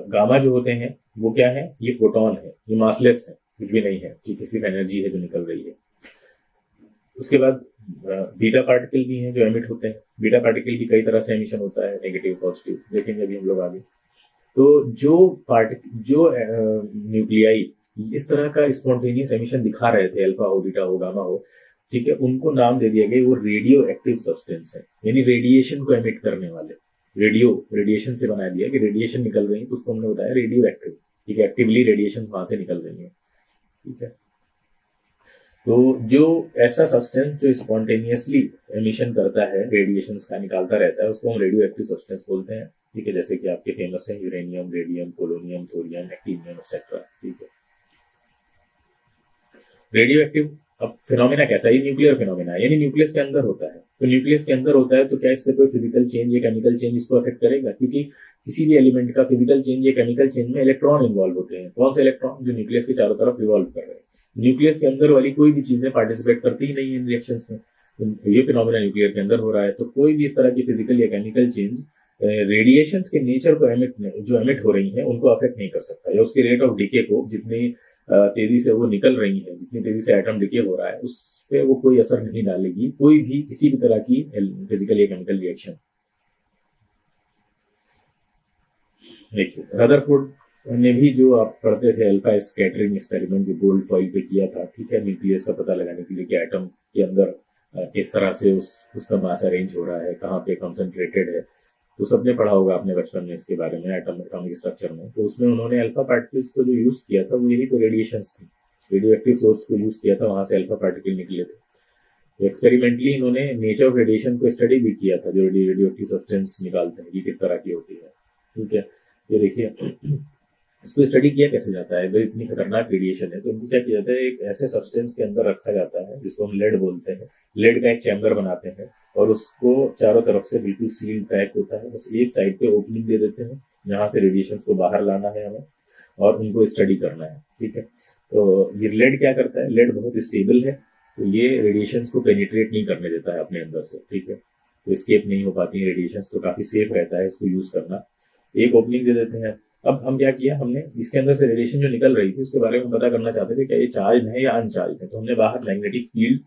गामा जो होते हैं वो क्या है, ये फोटोन है, ये मासलेस है, कुछ भी नहीं है। ठीक है, सिर्फ एनर्जी है जो निकल रही है। उसके बाद बीटा पार्टिकल भी हैं जो एमिट होते हैं। बीटा पार्टिकल की कई तरह से एमिशन होता है, नेगेटिव पॉजिटिव, देखेंगे अभी हम लोग आगे। तो जो न्यूक्लियाई इस तरह का स्पॉन्टेनियस एमिशन दिखा रहे थे, अल्फा हो, बीटा हो, गामा हो, ठीक है, उनको नाम दे दिया गया वो रेडियो एक्टिव सब्सटेंस है, यानी रेडिएशन को एमिट करने वाले। रेडिएशन से बना दिया कि रेडिएशन निकल रही है तो उसको हमने बताया रेडियो एक्टिव। ठीक है, एक्टिवली रेडिएशन वहां से निकल रही है। ठीक है, तो जो ऐसा सब्सटेंस जो स्पॉन्टेनियसली एमिशन करता है, रेडिएशन का निकालता रहता है, उसको हम रेडियो एक्टिव सब्सटेंस बोलते हैं। ठीक है, जैसे कि आपके फेमस है uranium, radium, polonium, thorium, actinium etcetera. ठीक है, रेडियो एक्टिव। अब फिनोमेना कैसा है, ये न्यूक्लियर फिनोमेना है, यानी न्यूक्लियस के अंदर होता है। तो न्यूक्लियस के अंदर होता है तो क्या इस पर कोई फिजिकल चेंज या केमिकल चेंज इसको अफेक्ट करेगा, क्योंकि किसी भी एलिमेंट का फिजिकल चेंज या केमिकल चेंज में इलेक्ट्रॉन इन्वॉल्व होते हैं। कौन से इलेक्ट्रॉन, जो न्यूक्लियस के चारों तरफ रिवॉल्व कर रहे हैं। न्यूक्लियस के अंदर वाली कोई भी चीजें पार्टिसिपेट करती ही नहीं है इन रिएक्शंस में। तो ये फिनोमेना न्यूक्लियर के अंदर हो रहा है। तो कोई भी इस तरह की फिजिकल या केमिकल चेंज रेडिएशंस के नेचर को जो एमिट हो रही है उनको अफेक्ट नहीं कर सकता, या उसके रेट ऑफ डिके को, जितनी तेजी से वो निकल रही है, जितनी तेजी से एटम डिके हो रहा है, उस पे वो कोई असर नहीं डालेगी, कोई भी किसी भी तरह की फिजिकल या केमिकल रिएक्शन। देखिए, रदरफोर्ड ने भी जो आप पढ़ते थे अल्फा स्कैटरिंग एक्सपेरिमेंट जो गोल्ड फॉइल पे किया था, ठीक है, न्यूक्लियस का पता लगाने के लिए कि एटम के अंदर किस तरह से उसका मास अरेंज हो रहा है, कहाँ पे कंसंट्रेटेड है। तो सबने पढ़ा होगा अपने बचपन में इसके बारे में, एटॉमिक स्ट्रक्चर में। तो उसमें उन्होंने अल्फा पार्टिकल्स को जो यूज किया था वो यही तो रेडिएशन थी, रेडियो एक्टिव सोर्स को यूज किया था, वहां से अल्फा पार्टिकल निकले थे। तो एक्सपेरिमेंटली इन्होंने नेचर ऑफ रेडिएशन को स्टडी भी किया था, जो रेडियो एक्टिव सब्सटेंस निकालते हैं, ये किस तरह की होती है। ठीक है, ये देखिए इसको स्टडी किया कैसे जाता है। अगर इतनी खतरनाक रेडिएशन है तो इनको क्या किया जाता है, एक ऐसे सब्सटेंस के अंदर रखा जाता है जिसको हम लेड बोलते हैं। लेड का एक चैम्बर बनाते हैं और उसको चारों तरफ से बिल्कुल सील पैक होता है, बस एक साइड पे ओपनिंग दे देते हैं, यहाँ से रेडिएशन को बाहर लाना है हमें और उनको स्टडी करना है। ठीक है, तो ये लेड क्या करता है, लेड बहुत स्टेबल है, तो ये रेडिएशन को पेनिट्रेट नहीं करने देता है अपने अंदर से। ठीक है, तो स्केप नहीं हो पाती है रेडिएशन, तो काफी सेफ रहता है इसको यूज करना। एक ओपनिंग दे देते हैं। अब हम क्या किया, हमने इसके अंदर से रेडिएशन जो निकल रही थी उसके बारे में पता करना चाहते थे क्या ये चार्ज है या अनचार्ज है। तो हमने बाहर मैग्नेटिक फील्ड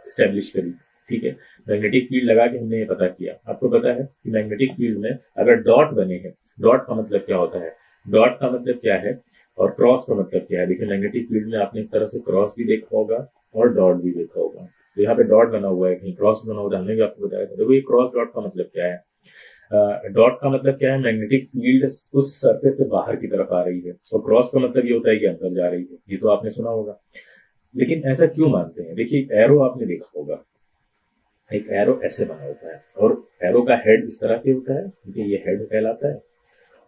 स्टैब्लिश करी। ठीक है, मैग्नेटिक फील्ड लगा के हमने ये पता किया। आपको पता है कि मैग्नेटिक फील्ड में अगर डॉट बने हैं, डॉट का मतलब क्या होता है, डॉट का मतलब क्या है और क्रॉस का मतलब क्या है। देखिए, मैग्नेटिक फील्ड में आपने इस तरह से क्रॉस भी देखा होगा और डॉट भी देखा होगा। तो यहाँ पे डॉट बना हुआ है, कहीं क्रॉस बना हुआ, हमने भी आपको बताया था। देखो, ये क्रॉस डॉट का मतलब क्या है, डॉट का मतलब क्या है, मैग्नेटिक फील्ड उस सरफेस से बाहर की तरफ आ रही है, और क्रॉस का मतलब ये होता है कि अंदर जा रही है। ये तो आपने सुना होगा, लेकिन ऐसा क्यों मानते हैं। देखिए, एरो आपने देखा होगा, एक एरो ऐसे बना होता है और एरो का हेड इस तरह के होता है, क्योंकि ये हेड कहलाता है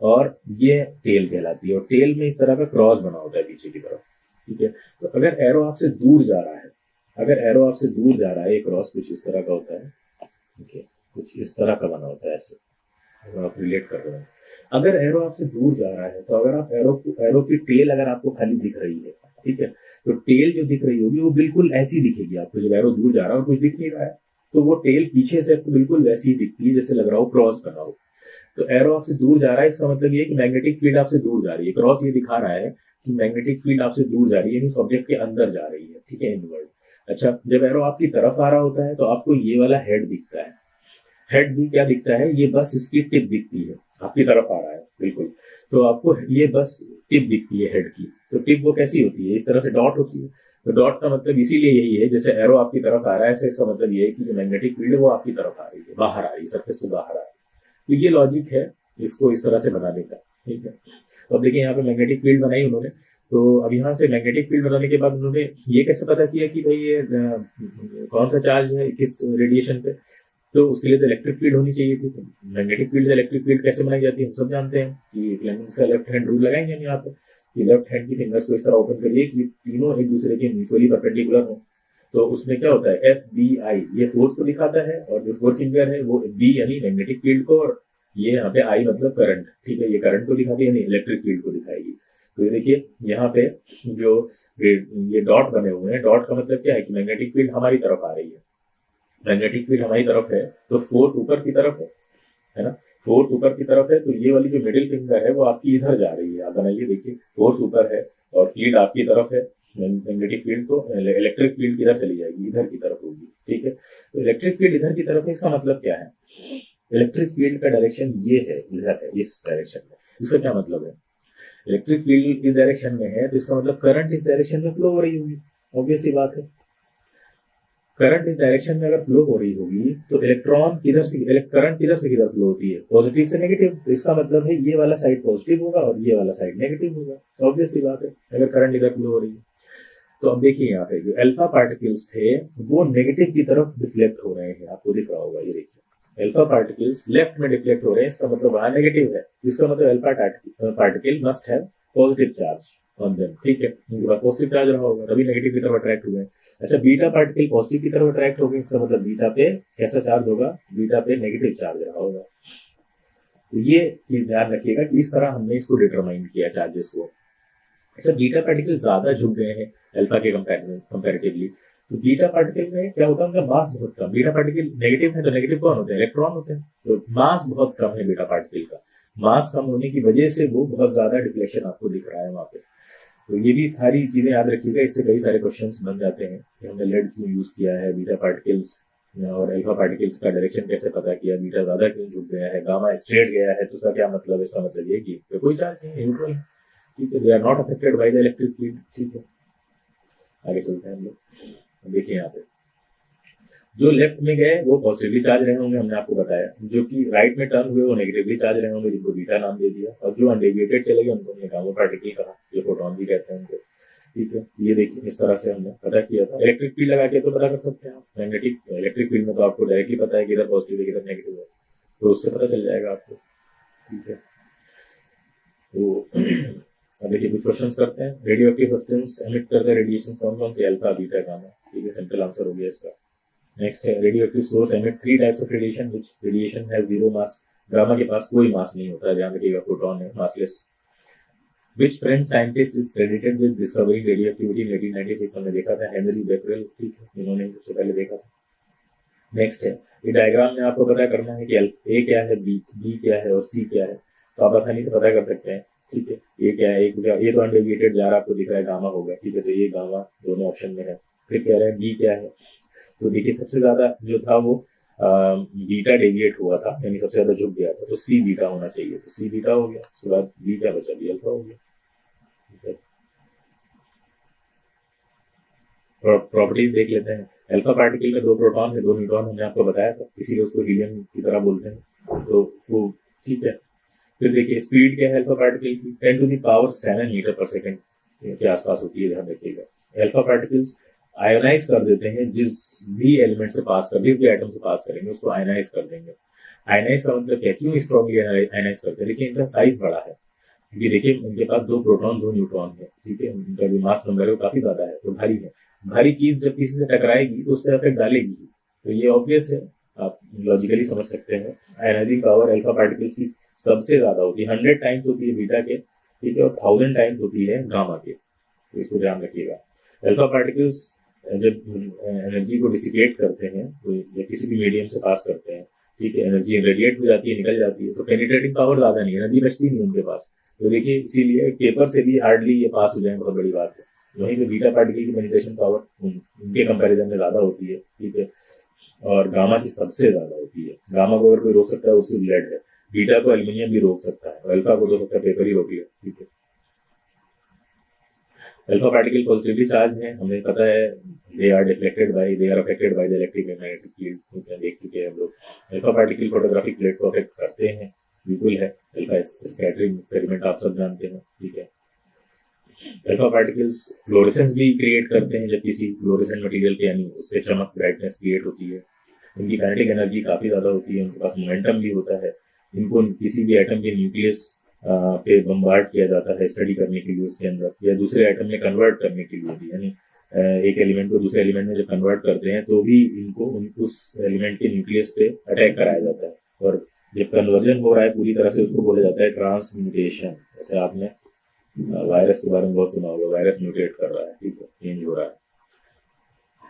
और ये टेल कहलाती है, और टेल में इस तरह का क्रॉस बना होता है पीछे की तरफ। ठीक है, तो अगर एरो आपसे दूर जा रहा है, अगर एरो आपसे दूर जा रहा है, ये क्रॉस कुछ इस तरह का होता है। ठीक है, कुछ इस तरह का बना होता है ऐसे, अगर आप रिलेट कर रहे हैं। अगर एरो आपसे दूर जा रहा है तो अगर आप एरो की टेल अगर आपको खाली दिख रही है, ठीक है, तो टेल जो दिख रही होगी वो बिल्कुल ऐसी दिखेगी आपको। जब एरो दूर जा रहा है और कुछ दिख नहीं रहा है तो वो टेल पीछे से आपको बिल्कुल वैसी ही दिखती है जैसे लग रहा हो क्रॉस बना हो। तो एरो आपसे दूर जा रहा है, इसका मतलब ये कि मैग्नेटिक फील्ड आपसे दूर जा रही है। क्रॉस ये दिखा रहा है कि मैग्नेटिक फील्ड आपसे दूर जा रही है, यानी ऑब्जेक्ट के अंदर जा रही है, ठीक है, इनवर्ड। अच्छा, जब एरो आपकी तरफ आ रहा होता है तो आपको ये वाला हेड दिखता है। हेड भी क्या दिखता है, ये बस इसकी टिप दिखती है, आपकी तरफ आ रहा है बिल्कुल, तो आपको ये बस टिप दिखती है हेड की। तो टिप वो कैसी होती है, इस तरह से डॉट होती है। तो डॉट का मतलब इसीलिए यही है, जैसे एरो आपकी तरफ आ रहा है, इसका मतलब ये है कि जो मैग्नेटिक फील्ड है वो आपकी तरफ आ रही है, बाहर आ रही है, सरफेस से बाहर आ रही है। तो ये लॉजिक है इसको इस तरह से बनाने का, ठीक है। तो अब देखिए यहाँ पे मैग्नेटिक फील्ड बनाई उन्होंने, तो अब यहाँ से मैग्नेटिक फील्ड बनाने के बाद उन्होंने ये कैसे पता किया कि भाई ये कौन सा चार्ज है किस रेडिएशन पे, तो उसके लिए तो इलेक्ट्रिक फील्ड होनी चाहिए थी। तो मैग्नेटिक फील्ड से इलेक्ट्रिक फील्ड कैसे बनाई जाती है हम सब जानते हैं कि फ्लेमिंग्स का लेफ्ट हैंड रूल लगाएंगे हम यहाँ पे, कि लेफ्ट हैंड की फिंगर्स को इस तरह ओपन करिए कि तीनों एक दूसरे के म्यूचुअली परपेंडिकुलर हो। तो उसमें क्या होता है, एफ बी आई ये फोर्स को दिखाता है, और जो फोर फिंगर है वो बी यानी मैग्नेटिक फील्ड को, और ये यहाँ पे आई मतलब करंट, ठीक है, ये करंट को दिखाती है यानी इलेक्ट्रिक फील्ड को दिखाएगी। तो ये देखिए यहाँ पे जो ये डॉट बने हुए हैं, डॉट का मतलब क्या है कि मैग्नेटिक फील्ड हमारी तरफ आ रही है, मैग्नेटिक फील्ड हमारी तरफ है तो फोर्स ऊपर की तरफ है ना, फोर्स ऊपर की तरफ है, तो ये वाली जो मिडिल फिंगर है वो आपकी इधर जा रही है। आप बनाइए, देखिए फोर्स ऊपर है और फील्ड आपकी तरफ है, मैग्नेटिक फील्ड तो इलेक्ट्रिक फील्ड किधर चली जाएगी, इधर की तरफ होगी, ठीक है। तो इलेक्ट्रिक फील्ड इधर की तरफ है, इसका मतलब क्या है, इलेक्ट्रिक फील्ड का डायरेक्शन ये है, इधर है, इस डायरेक्शन में। इसका क्या मतलब है, इलेक्ट्रिक फील्ड इस डायरेक्शन में है तो इसका मतलब करंट इस डायरेक्शन में फ्लो हो रही होगी, ऑब्वियस सी बात है। करंट इस डायरेक्शन में अगर फ्लो हो रही होगी तो इलेक्ट्रॉन किधर से, करंट किधर से किधर फ्लो होती है, पॉजिटिव से नेगेटिव। तो इसका मतलब है ये वाला साइड पॉजिटिव होगा और ये वाला साइड नेगेटिव होगा, ऑब्वियस सी बात है अगर करंट इधर फ्लो हो रही है। तो अब देखिए यहाँ पे जो अल्फा पार्टिकल्स थे वो नेगेटिव की तरफ डिफ्लेक्ट हो रहे हैं, आपको दिख रहा होगा, ये देखिए अल्फा पार्टिकल्स लेफ्ट में डिफ्लेक्ट हो रहे हैं, इसका मतलब वहां नेगेटिव है, इसका मतलब alpha particle must have positive charge on them, ठीक है, पॉजिटिव चार्ज रहा होगा तभी नेगेटिव की तरफ अट्रैक्ट हुए हैं। अच्छा, बीटा पार्टिकल पॉजिटिव की तरफ अट्रैक्ट हो गए, इसका मतलब बीटा पे कैसा चार्ज होगा, बीटा पे नेगेटिव चार्ज रहा होगा। तो ये चीज ध्यान रखिएगा कि इस तरह हमने इसको डिटरमाइन किया चार्जेस को। अच्छा, बीटा पार्टिकल ज्यादा झुक गए हैं अल्फा के कंपैरेटिवली, तो बीटा पार्टिकल में क्या होता है, उनका मास बहुत कम, बीटा पार्टिकल नेगेटिव है तो नेगेटिव कौन होते हैं, इलेक्ट्रॉन होते हैं, तो मास बहुत कम है बीटा पार्टिकल का, मास कम होने की वजह से वो बहुत ज्यादा डिफ्लेक्शन आपको दिख रहा है वहां पे। तो ये भी सारी चीजें याद रखिएगा, इससे कई सारे क्वेश्चंस बन जाते हैं कि हमने लेड क्यों यूज किया है, बीटा पार्टिकल्स और अल्फा पार्टिकल्स का डायरेक्शन कैसे पता किया, बीटा ज्यादा क्यों झुक गया है, गामा स्ट्रेट गया है, तो उसका क्या मतलब है, इसका मतलब ये कि कोई चार्ज नहीं, न्यूट्रल, ठीक है, they are not affected by the electric field, ठीक है। आगे चलते हैं हम लोग, देखिए यहाँ पे जो लेफ्ट में गए वो पॉजिटिवली चार्ज रहे होंगे, हमने आपको बताया, जो कि राइट में टर्न हुए वो नेगेटिवली चार्ज रहे होंगे, जिनको बीटा नाम दे दिया, और जो अनडेविएटेड चले गए उनको हमने गामा पार्टिकल कहा, जो फोटोन भी कहते हैं उनको, ठीक है। ये देखिए इस तरह से हमने पता किया था, इलेक्ट्रिक फील्ड लगा के तो पता कर सकते हैं आप, मैग्नेटिक इलेक्ट्रिक फील्ड में तो आपको डायरेक्टली पता है कि इधर पॉजिटिव है किधर नेगेटिव है, तो उससे पता चल जाएगा आपको, ठीक है। तो अब देखिए कुछ क्वेश्चंस करते हैं, रेडियो एक्टिव सब्सटेंस एमिट करता है रेडिएशन कौन कौन से, अल्फा बीटा गामा, ठीक है, सिंपल आंसर हो गया इसका। नेक्स्ट है, radio active source emit 3 types of radiation which radiation has zero mass, gamma के पास कोई मास नहीं होता, ध्यान रखिएगा, प्रोटॉन है massless. Which French scientist is credited with discovering radioactivity in 1896, हमने देखा था हेनरी बेकरेल, ठीक है, इन्होंने सबसे पहले देखा था। नेक्स्ट है, ये डायग्राम में आपको पता करना है कि ए क्या है, बी क्या है और सी क्या है, तो आप आसानी से पता कर सकते हैं, ठीक है। ये क्या है, ये तो अनडेविएटेड जा रहा आपको दिख रहा है, गामा होगा, ठीक है, तो ये गामा दोनों ऑप्शन में है। फिर कह रहे हैं बी क्या है, तो देखिए सबसे ज्यादा जो था वो बीटा डेविएट हुआ था, यानी सबसे ज्यादा झुक गया था, तो सी बीटा होना चाहिए, तो सी बीटा हो गया, उसके बाद बी क्या बचा, बी अल्फा हो गया, ठीक है। प्रॉपर्टीज देख लेते हैं, अल्फा पार्टिकल में 2 प्रोटॉन है 2 न्यूट्रॉन, हमने आपको बताया था, इसीलिए उसको हीलियम की तरह बोलते हैं, तो वो ठीक है। फिर देखिए स्पीड क्या है अल्फा पार्टिकल की, 10 टू द पावर 7 मीटर पर सेकेंड के आसपास होती है, ध्यान रखिएगा। अल्फा पार्टिकल्स आयोनाइज कर देते हैं, जिस भी एलिमेंट से पास कर, जिस भी एटम से पास करेंगे उसको आयोनाइज कर देंगे। आयोनाइज का मतलब क्या, क्यों स्ट्रॉन्गली आयोनाइज करते हैं, देखिए इनका साइज बड़ा है, क्योंकि देखिए उनके पास 2 प्रोटॉन 2 न्यूट्रॉन है, ठीक है, उनका जो मास नंबर है वो काफी ज्यादा है, तो भारी है, भारी चीज जब किसी से टकराएगी तो उस पर इफेक्ट डालेगी, तो ये ऑब्वियस है, आप लॉजिकली समझ सकते हैं। आयोनाइजिंग पावर अल्फा पार्टिकल्स की सबसे ज्यादा होती है, 100 टाइम्स होती है बीटा के, ठीक है, और 1000 टाइम्स होती है गामा के, तो इसको ध्यान रखिएगा। अल्फा पार्टिकल्स जब एनर्जी को डिसिपेट करते हैं तो या किसी भी मीडियम से पास करते हैं, ठीक है, एनर्जी रेडिएट हो जाती है, निकल जाती है, तो पेनिट्रेटिंग पावर ज्यादा नहीं, एनर्जी बचती नहीं उनके पास। तो देखिए इसीलिए पेपर से भी हार्डली ये पास हो जाए, बहुत बड़ी बात है। वहीं पे बीटा पार्टिकल की पेनिट्रेशन पावर उनके कंपैरिजन में ज्यादा होती है, ठीक है, और गामा की सबसे ज्यादा होती है। गामा को अगर कोई रोक सकता है उससे लेड है, बीटा को एल्यूमिनियम भी रोक सकता है, और अल्फा को तो सकता है पेपर ही रोक लिया, ठीक है। अल्फा पार्टिकल पॉजिटिवली चार्ज है, हमें पता है, they are affected by the electric and magnetic field, देख चुके हैं हम लोग। अल्फा पार्टिकल फोटोग्राफिक प्लेट को अफेक्ट करते हैं, बिल्कुल है। अल्फा स्कैटरिंग एक्सपेरिमेंट आप सब जानते हैं, ठीक है। अल्फा पार्टिकल्स फ्लोरेसेंस भी क्रिएट करते हैं, जब किसी फ्लोरेसेंट मटेरियल के यानी उस पर चमक ब्राइटनेस क्रिएट होती है। इनकी काइनेटिक एनर्जी काफी ज्यादा होती है, उनके पास मोमेंटम भी होता है। इनको किसी भी एटम के न्यूक्लियस पे बम्बार्ड किया जाता है स्टडी करने के लिए उसके अंदर, या दूसरे एटम में कन्वर्ट करने के लिए भी, यानी एक एलिमेंट को दूसरे एलिमेंट में जब कन्वर्ट करते हैं तो भी इनको उस एलिमेंट के न्यूक्लियस पे अटैक कराया जाता है, और जब कन्वर्जन हो रहा है पूरी तरह से उसको बोला जाता है ट्रांसम्यूटेशन। जैसे आपने वायरस के बारे में बहुत सुना होगा, वायरस म्यूटेट कर रहा है, ठीक है, चेंज हो रहा है।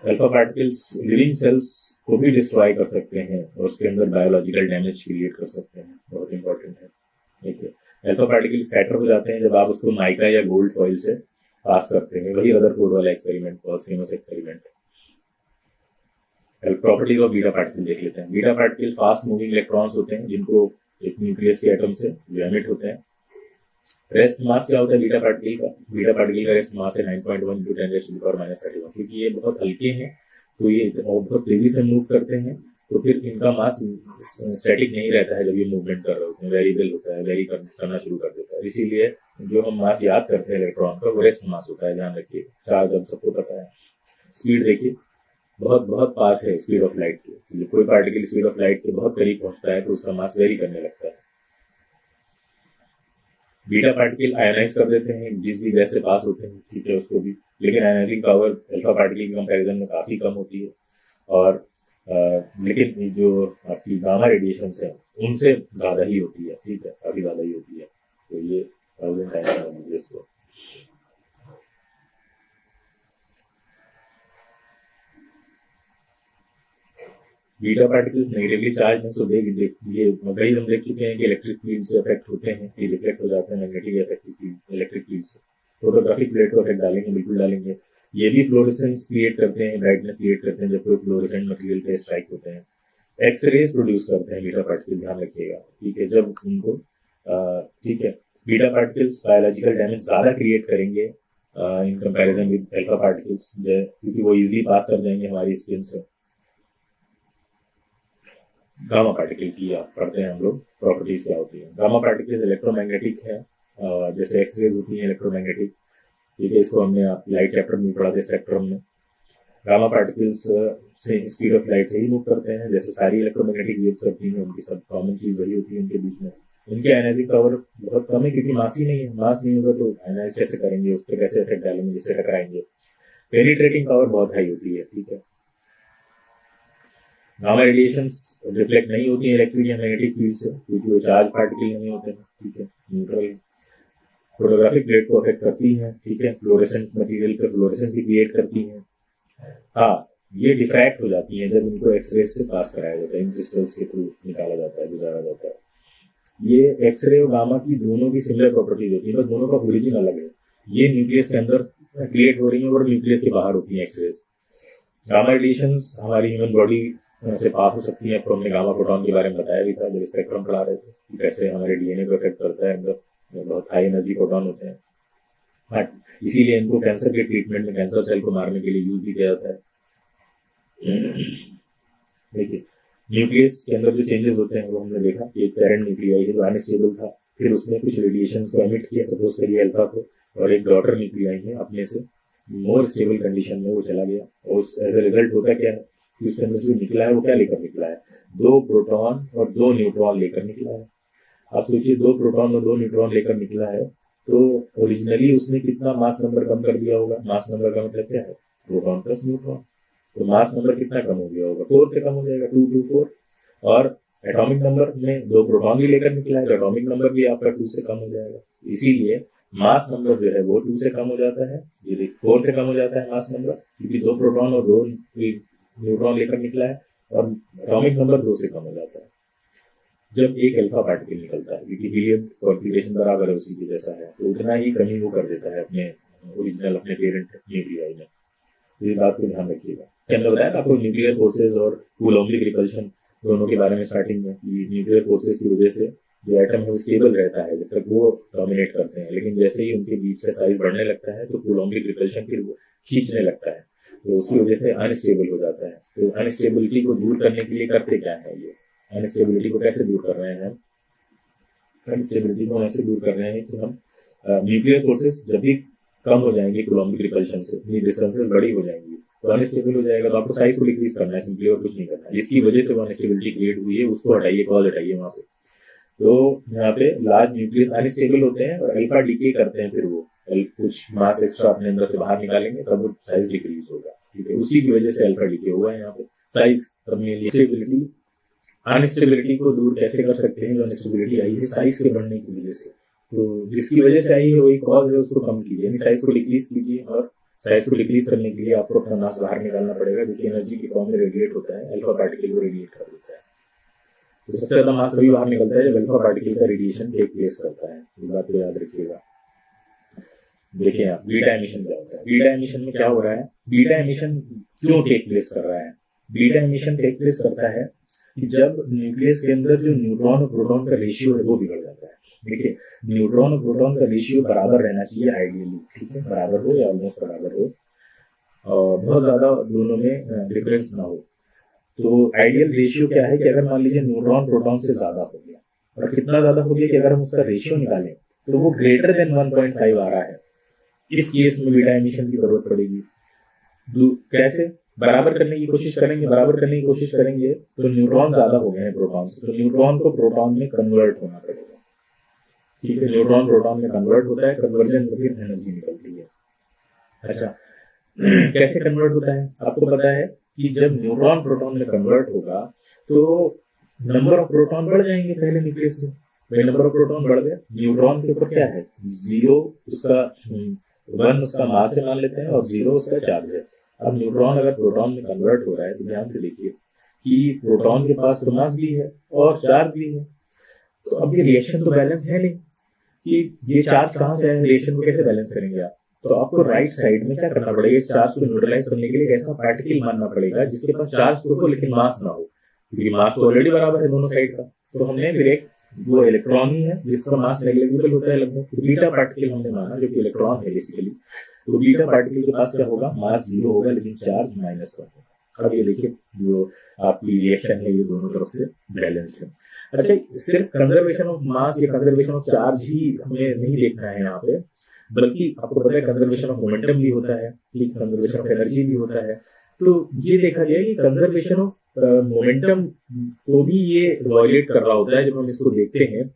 अल्फा पार्टिकल्स लिविंग सेल्स को भी डिस्ट्रॉय कर सकते हैं और उसके अंदर बायोलॉजिकल डैमेज क्रिएट कर सकते हैं, बहुत इंपॉर्टेंट है, ठीक है। अल्फा पार्टिकल स्कैटर हो जाते हैं जब आप उसको माइका या गोल्ड फॉइल से पास करते हैं, वही रदरफोर्ड वाला एक्सपेरिमेंट, बहुत famous experiment. Properties of beta particle देख लेते हैं। Beta particle fast moving electrons होते हैं जिनको एक न्यूक्लियस के एटम से जो एमिट होते हैं। रेस्ट मास क्या होता है बीटा पार्टिकल का? बीटा पार्टिकल का रेस्ट मास है 9.1 × 10⁻⁻31, क्योंकि ये बहुत हल्के हैं तो ये बहुत तेजी से मूव करते हैं, तो फिर इनका मास स्टैटिक नहीं रहता है। जब ये मूवमेंट कर रहे होते हैं वेरिएबल होता है, वेरी करना शुरू कर देता है। इसीलिए जो हम मास याद करते हैं इलेक्ट्रॉन का, वो रेस्ट मास होता है, ध्यान रखिए। चार्ज अब सबको पता है। स्पीड देखिए, बहुत बहुत पास है स्पीड ऑफ लाइट के। जब कोई पार्टिकल स्पीड ऑफ लाइट के बहुत करीब पहुंचता है तो उसका मास वेरी करने लगता है। बीटा पार्टिकल आयोनाइज कर देते हैं जिस भी गैस से पास होते हैं, ठीक है, उसको भी, लेकिन आयोनाइजिंग पावर अल्फा पार्टिकल की कंपैरिजन में काफी कम होती है। और लेकिन जो आपकी गामा रेडिएशन है उनसे ज्यादा ही होती है, ठीक है, काफी ज्यादा ही होती है। तो ये 1000 टाइम्स इसको। बीटा पार्टिकल्स नेगेटिवली चार्ज में, सो ये वही हम देख चुके हैं कि इलेक्ट्रिक फील्ड से अफेक्ट होते हैं, कि रिफ्लेक्ट हो जाते हैं मैग्नेटिक इलेक्ट्रिक फील्ड से। फोटोग्राफिक प्लेट को अफेक्ट डालेंगे, बिल्कुल डालेंगे। ये भी फ्लोरेसेंस क्रिएट करते हैं, ब्राइटनेस क्रिएट करते हैं जब कोई फ्लोरेसेंट मटेरियल पे स्ट्राइक होते हैं। एक्सरेज प्रोड्यूस करते हैं बीटा पार्टिकल, ध्यान रखिएगा, ठीक है, जब उनको ठीक है। बीटा पार्टिकल्स बायोलॉजिकल डैमेज ज्यादा क्रिएट करेंगे in comparison with alpha particles, क्योंकि वो इजिली पास कर जाएंगे हमारी स्किन से। गामा पार्टिकल की आप पढ़ते हैं हम लोग, प्रॉपर्टीज क्या होती है। गामा पार्टिकल इलेक्ट्रोमैग्नेटिक है, जैसे एक्सरेज होती है इलेक्ट्रोमैग्नेटिक, ठीक है, इसको हमने लाइट चैप्टर में पढ़ा था स्पेक्ट्रम में। गामा पार्टिकल्स से स्पीड ऑफ लाइट से ही मूव करते हैं, जैसे सारी इलेक्ट्रोमैग्नेटिक वेव्स करती हैं, उनकी सब कॉमन चीज वही होती है उनके बीच में। उनकी आयनाइजिंग पावर बहुत कम है क्योंकि मास ही नहीं है। मास नहीं होगा तो आयनाइज कैसे करेंगे, उस पर कैसे इफेक्ट डालेंगे जिससे टकराएंगे। पेनिट्रेटिंग पावर बहुत हाई होती है, ठीक है। गामा रेडिएशंस रिफ्लेक्ट नहीं होती है इलेक्ट्रिक या मैग्नेटिक फील्ड से, क्योंकि वो चार्ज पार्टिकल नहीं होते हैं, ठीक है, न्यूट्रल। फोटोग्राफिक प्लेट को अफेक्ट करती है, ठीक है, फ्लोरेसेंट मटेरियल पे फ्लोरेसेंस भी क्रिएट करती है। हाँ, ये डिफ्रैक्ट हो जाती है जब इनको एक्सरे से पास कराया जाता है, इन क्रिस्टल्स के थ्रू निकाला जाता है, गुजारा जाता है। ये एक्सरे और गामा की दोनों की सिमिलर प्रॉपर्टीज होती है, बस दोनों का ओरिजिन अलग है। ये न्यूक्लियस के अंदर क्रिएट हो रही है और न्यूक्लियस के बाहर होती है एक्सरेज। गामा रेडिएशंस हमारी ह्यूमन बॉडी से पास हो सकती है, तो हमने गामा प्रोटॉन के बारे में बताया भी था जब स्पेक्ट्रम पढ़ा रहे थे, कैसे हमारे डीएनए को अफेक्ट करता है। अंदर बहुत हाई एनर्जी फोटॉन होते हैं, बट इसीलिए इनको कैंसर के ट्रीटमेंट में, कैंसर सेल को मारने के लिए यूज भी किया जाता है। देखिए, न्यूक्लियस के अंदर जो चेंजेस होते हैं वो हमने देखा कि एक पेरेंट न्यूक्लियाई है जो अनस्टेबल था, फिर उसने कुछ रेडिएशन को एमिट किया, सपोज करिए अल्फा को, और एक डॉटर न्यूक्लियाई है अपने से मोर स्टेबल कंडीशन में वो चला गया, और एज ए रिजल्ट होता क्या है कि उसके अंदर जो निकला है वो क्या लेकर निकला है? 2 प्रोटॉन और 2 न्यूट्रॉन लेकर निकला है। आप सोचिए, 2 प्रोटॉन और 2 न्यूट्रॉन लेकर निकला है तो ओरिजिनली उसने कितना मास नंबर कम कर दिया होगा? मास नंबर का मतलब क्या है? Proton plus neutron. तो मास नंबर कितना कम हो गया होगा? 4 से कम हो जाएगा, 2 2 4। और एटॉमिक नंबर में 2 प्रोटॉन भी लेकर निकला है तो एटॉमिक नंबर भी आपका 2 से कम हो जाएगा। इसीलिए मास नंबर जो है वो 2 से कम हो जाता है, ये 4 से कम हो जाता है मास नंबर, क्योंकि 2 प्रोटॉन और 2 न्यूट्रॉन लेकर निकला है, और एटॉमिक नंबर 2 से कम हो जाता है। जब एक अल्फा पार्टिकल निकलता है, क्योंकि हीलियम कॉन्फ़िगरेशन बराबर है उसी के जैसा है, तो उतना ही कमी वो कर देता है अपने ओरिजिनल अपने पेरेंट न्यूक्लियाई में। तो ये बात को ध्यान रखिएगा। क्या हमने बताया आपको न्यूक्लियर फोर्सेज और कूलॉम्बिक रिपल्शन दोनों के बारे में स्टार्टिंग में, न्यूक्लियर फोर्सेज की वजह से जो एटम है वो स्टेबल रहता है जब तक वो डोमिनेट करते हैं, लेकिन जैसे ही उनके बीच का साइज बढ़ने लगता है तो कूलॉम्बिक रिपल्शन फिर वो खींचने लगता है, तो उसकी वजह से अनस्टेबल हो जाता है। तो अनस्टेबिलिटी को दूर करने के लिए करते क्या है, ये अनस्टेबिलिटी को कैसे दूर कर रहे हैं? अनस्टेबिलिटी को ऐसे दूर कर रहे हैं कि हम न्यूक्लियर फोर्सेस जब भी कम हो जाएंगे कूलॉम्बिक रिपल्शन से, डिस्टेंसेस बड़ी हो जाएंगी, तो अनस्टेबल हो जाएगा, तो आपको साइज को डिक्रीज करना है सिंपली, और कुछ नहीं करना है। जिसकी वजह से वो अनस्टेबिलिटी क्रिएट हुई है उसको हटाइए, कॉज हटाइए वहां से। तो यहाँ पे लार्ज न्यूक्लियस अनस्टेबल होते हैं और अल्फा डीके करते हैं, फिर वो कुछ मास एक्स्ट्रा अपने अंदर से बाहर निकालेंगे तब वो साइज डिक्रीज होगा। ठीक है, उसी की वजह से अल्फा डीके हुआ है यहाँ पे। साइज स्टेबिलिटी अनस्टेबिलिटी को दूर कैसे कर सकते हैं? जो अनस्टेबिलिटी आई है साइज के बढ़ने की वजह से, तो जिसकी वजह से आई है वही कॉज है, उसको कम कीजिए, यानी साइज को डिक्रीज कीजिए। और साइज को डिक्रीज करने के लिए आपको अपना मास बाहर निकालना पड़ेगा, क्योंकि एनर्जी की फॉर्म में रेडिएट होता है, अल्फा पार्टिकल को रेडिएट कर देता है। तो सबसे ज्यादा मास तभी बाहर निकलता है जब अल्फा पार्टिकल का रेडिएशन टेक प्लेस करता है। इस बात को याद रखिएगा। देखिए आप बीटा एमिशन क्या होता है? बीटा एमिशन में क्या हो रहा है? बीटा एमिशन क्यों टेक प्लेस कर रहा है? बीटा एमिशन टेक प्लेस करता है कि जब न्यूक्लियस के अंदर जो न्यूट्रॉन और प्रोटॉन का रेशियो है वो बिगड़ जाता है। देखिए, न्यूट्रॉन और प्रोटॉन का रेशियो बराबर रहना चाहिए आइडियली, ठीक है, बराबर हो या ऑलमोस्ट बराबर हो, और बहुत ज्यादा दोनों में डिफरेंस ना हो। तो आइडियल रेशियो क्या है कि अगर मान लीजिए न्यूट्रॉन प्रोटॉन से ज्यादा हो गया, और कितना ज्यादा हो गया कि अगर हम उसका रेशियो निकालें तो वो ग्रेटर देन 1.5 आ रहा है, इस केस में बीटा एमिशन की जरूरत पड़ेगी। कैसे? बराबर करने की कोशिश करेंगे, बराबर करने की कोशिश करेंगे तो न्यूट्रॉन ज्यादा हो गए हैं प्रोटॉन से, तो न्यूट्रॉन को प्रोटॉन में कन्वर्ट होना पड़ेगा। ठीक है, न्यूट्रॉन प्रोटॉन में कन्वर्ट होता है, कन्वर्जन में फिर एनर्जी निकलती है। अच्छा, कैसे कन्वर्ट होता है? आपको पता है कि जब न्यूट्रॉन प्रोटॉन में कन्वर्ट होगा तो नंबर ऑफ प्रोटॉन बढ़ जाएंगे पहले न्यूक्लियस से। भाई नंबर ऑफ प्रोटॉन बढ़ गए, न्यूट्रॉन के ऊपर क्या है? 0 उसका 1 उसका मास है मान लेते हैं, और 0 उसका चार्ज है। अब न्यूट्रॉन अगर प्रोटॉन में कन्वर्ट हो रहा है तो ध्यान से देखिए कि प्रोटॉन के पास तो मास भी है और चार्ज भी है, तो अब ये रिएक्शन तो बैलेंस है नहीं कि ये चार्ज कहाँ से है, रिएक्शन को कैसे बैलेंस करेंगे आप? तो आपको राइट साइड में क्या करना पड़ेगा? इस चार्ज को न्यूट्रलाइज करने के लिए एक ऐसा पार्टिकल मानना पड़ेगा जिसके पास चार्ज तो हो लेकिन मास ना हो, क्योंकि मास तो ऑलरेडी बराबर है दोनों साइड का। तो हमने फिर एक वो इलेक्ट्रॉन ही है जिसका मास नेग्लिजिबल होता है लगभग, तो बीटा पार्टिकल हमने माना जो कि इलेक्ट्रॉन है बेसिकली। तो बीटा पार्टिकल के पास क्या होगा? मास 0 होगा लेकिन चार्ज -1 होगा। अब ये देखिए जो आपकी रिएक्शन है ये दोनों तरफ से बैलेंस्ड है। अच्छा, सिर्फ कंजर्वेशन ऑफ मास या कंजर्वेशन ऑफ चार्ज ही हमें नहीं देखना है यहाँ पे, बल्कि आपको पता है कंजर्वेशन ऑफ मोमेंटम भी होता है, कंजर्वेशन ऑफ एनर्जी भी होता है। तो ये देखा गया कि कंजर्वेशन ऑफ मोमेंटम को भी ये वायलेट कर रहा होता है जब हम इसको देखते हैं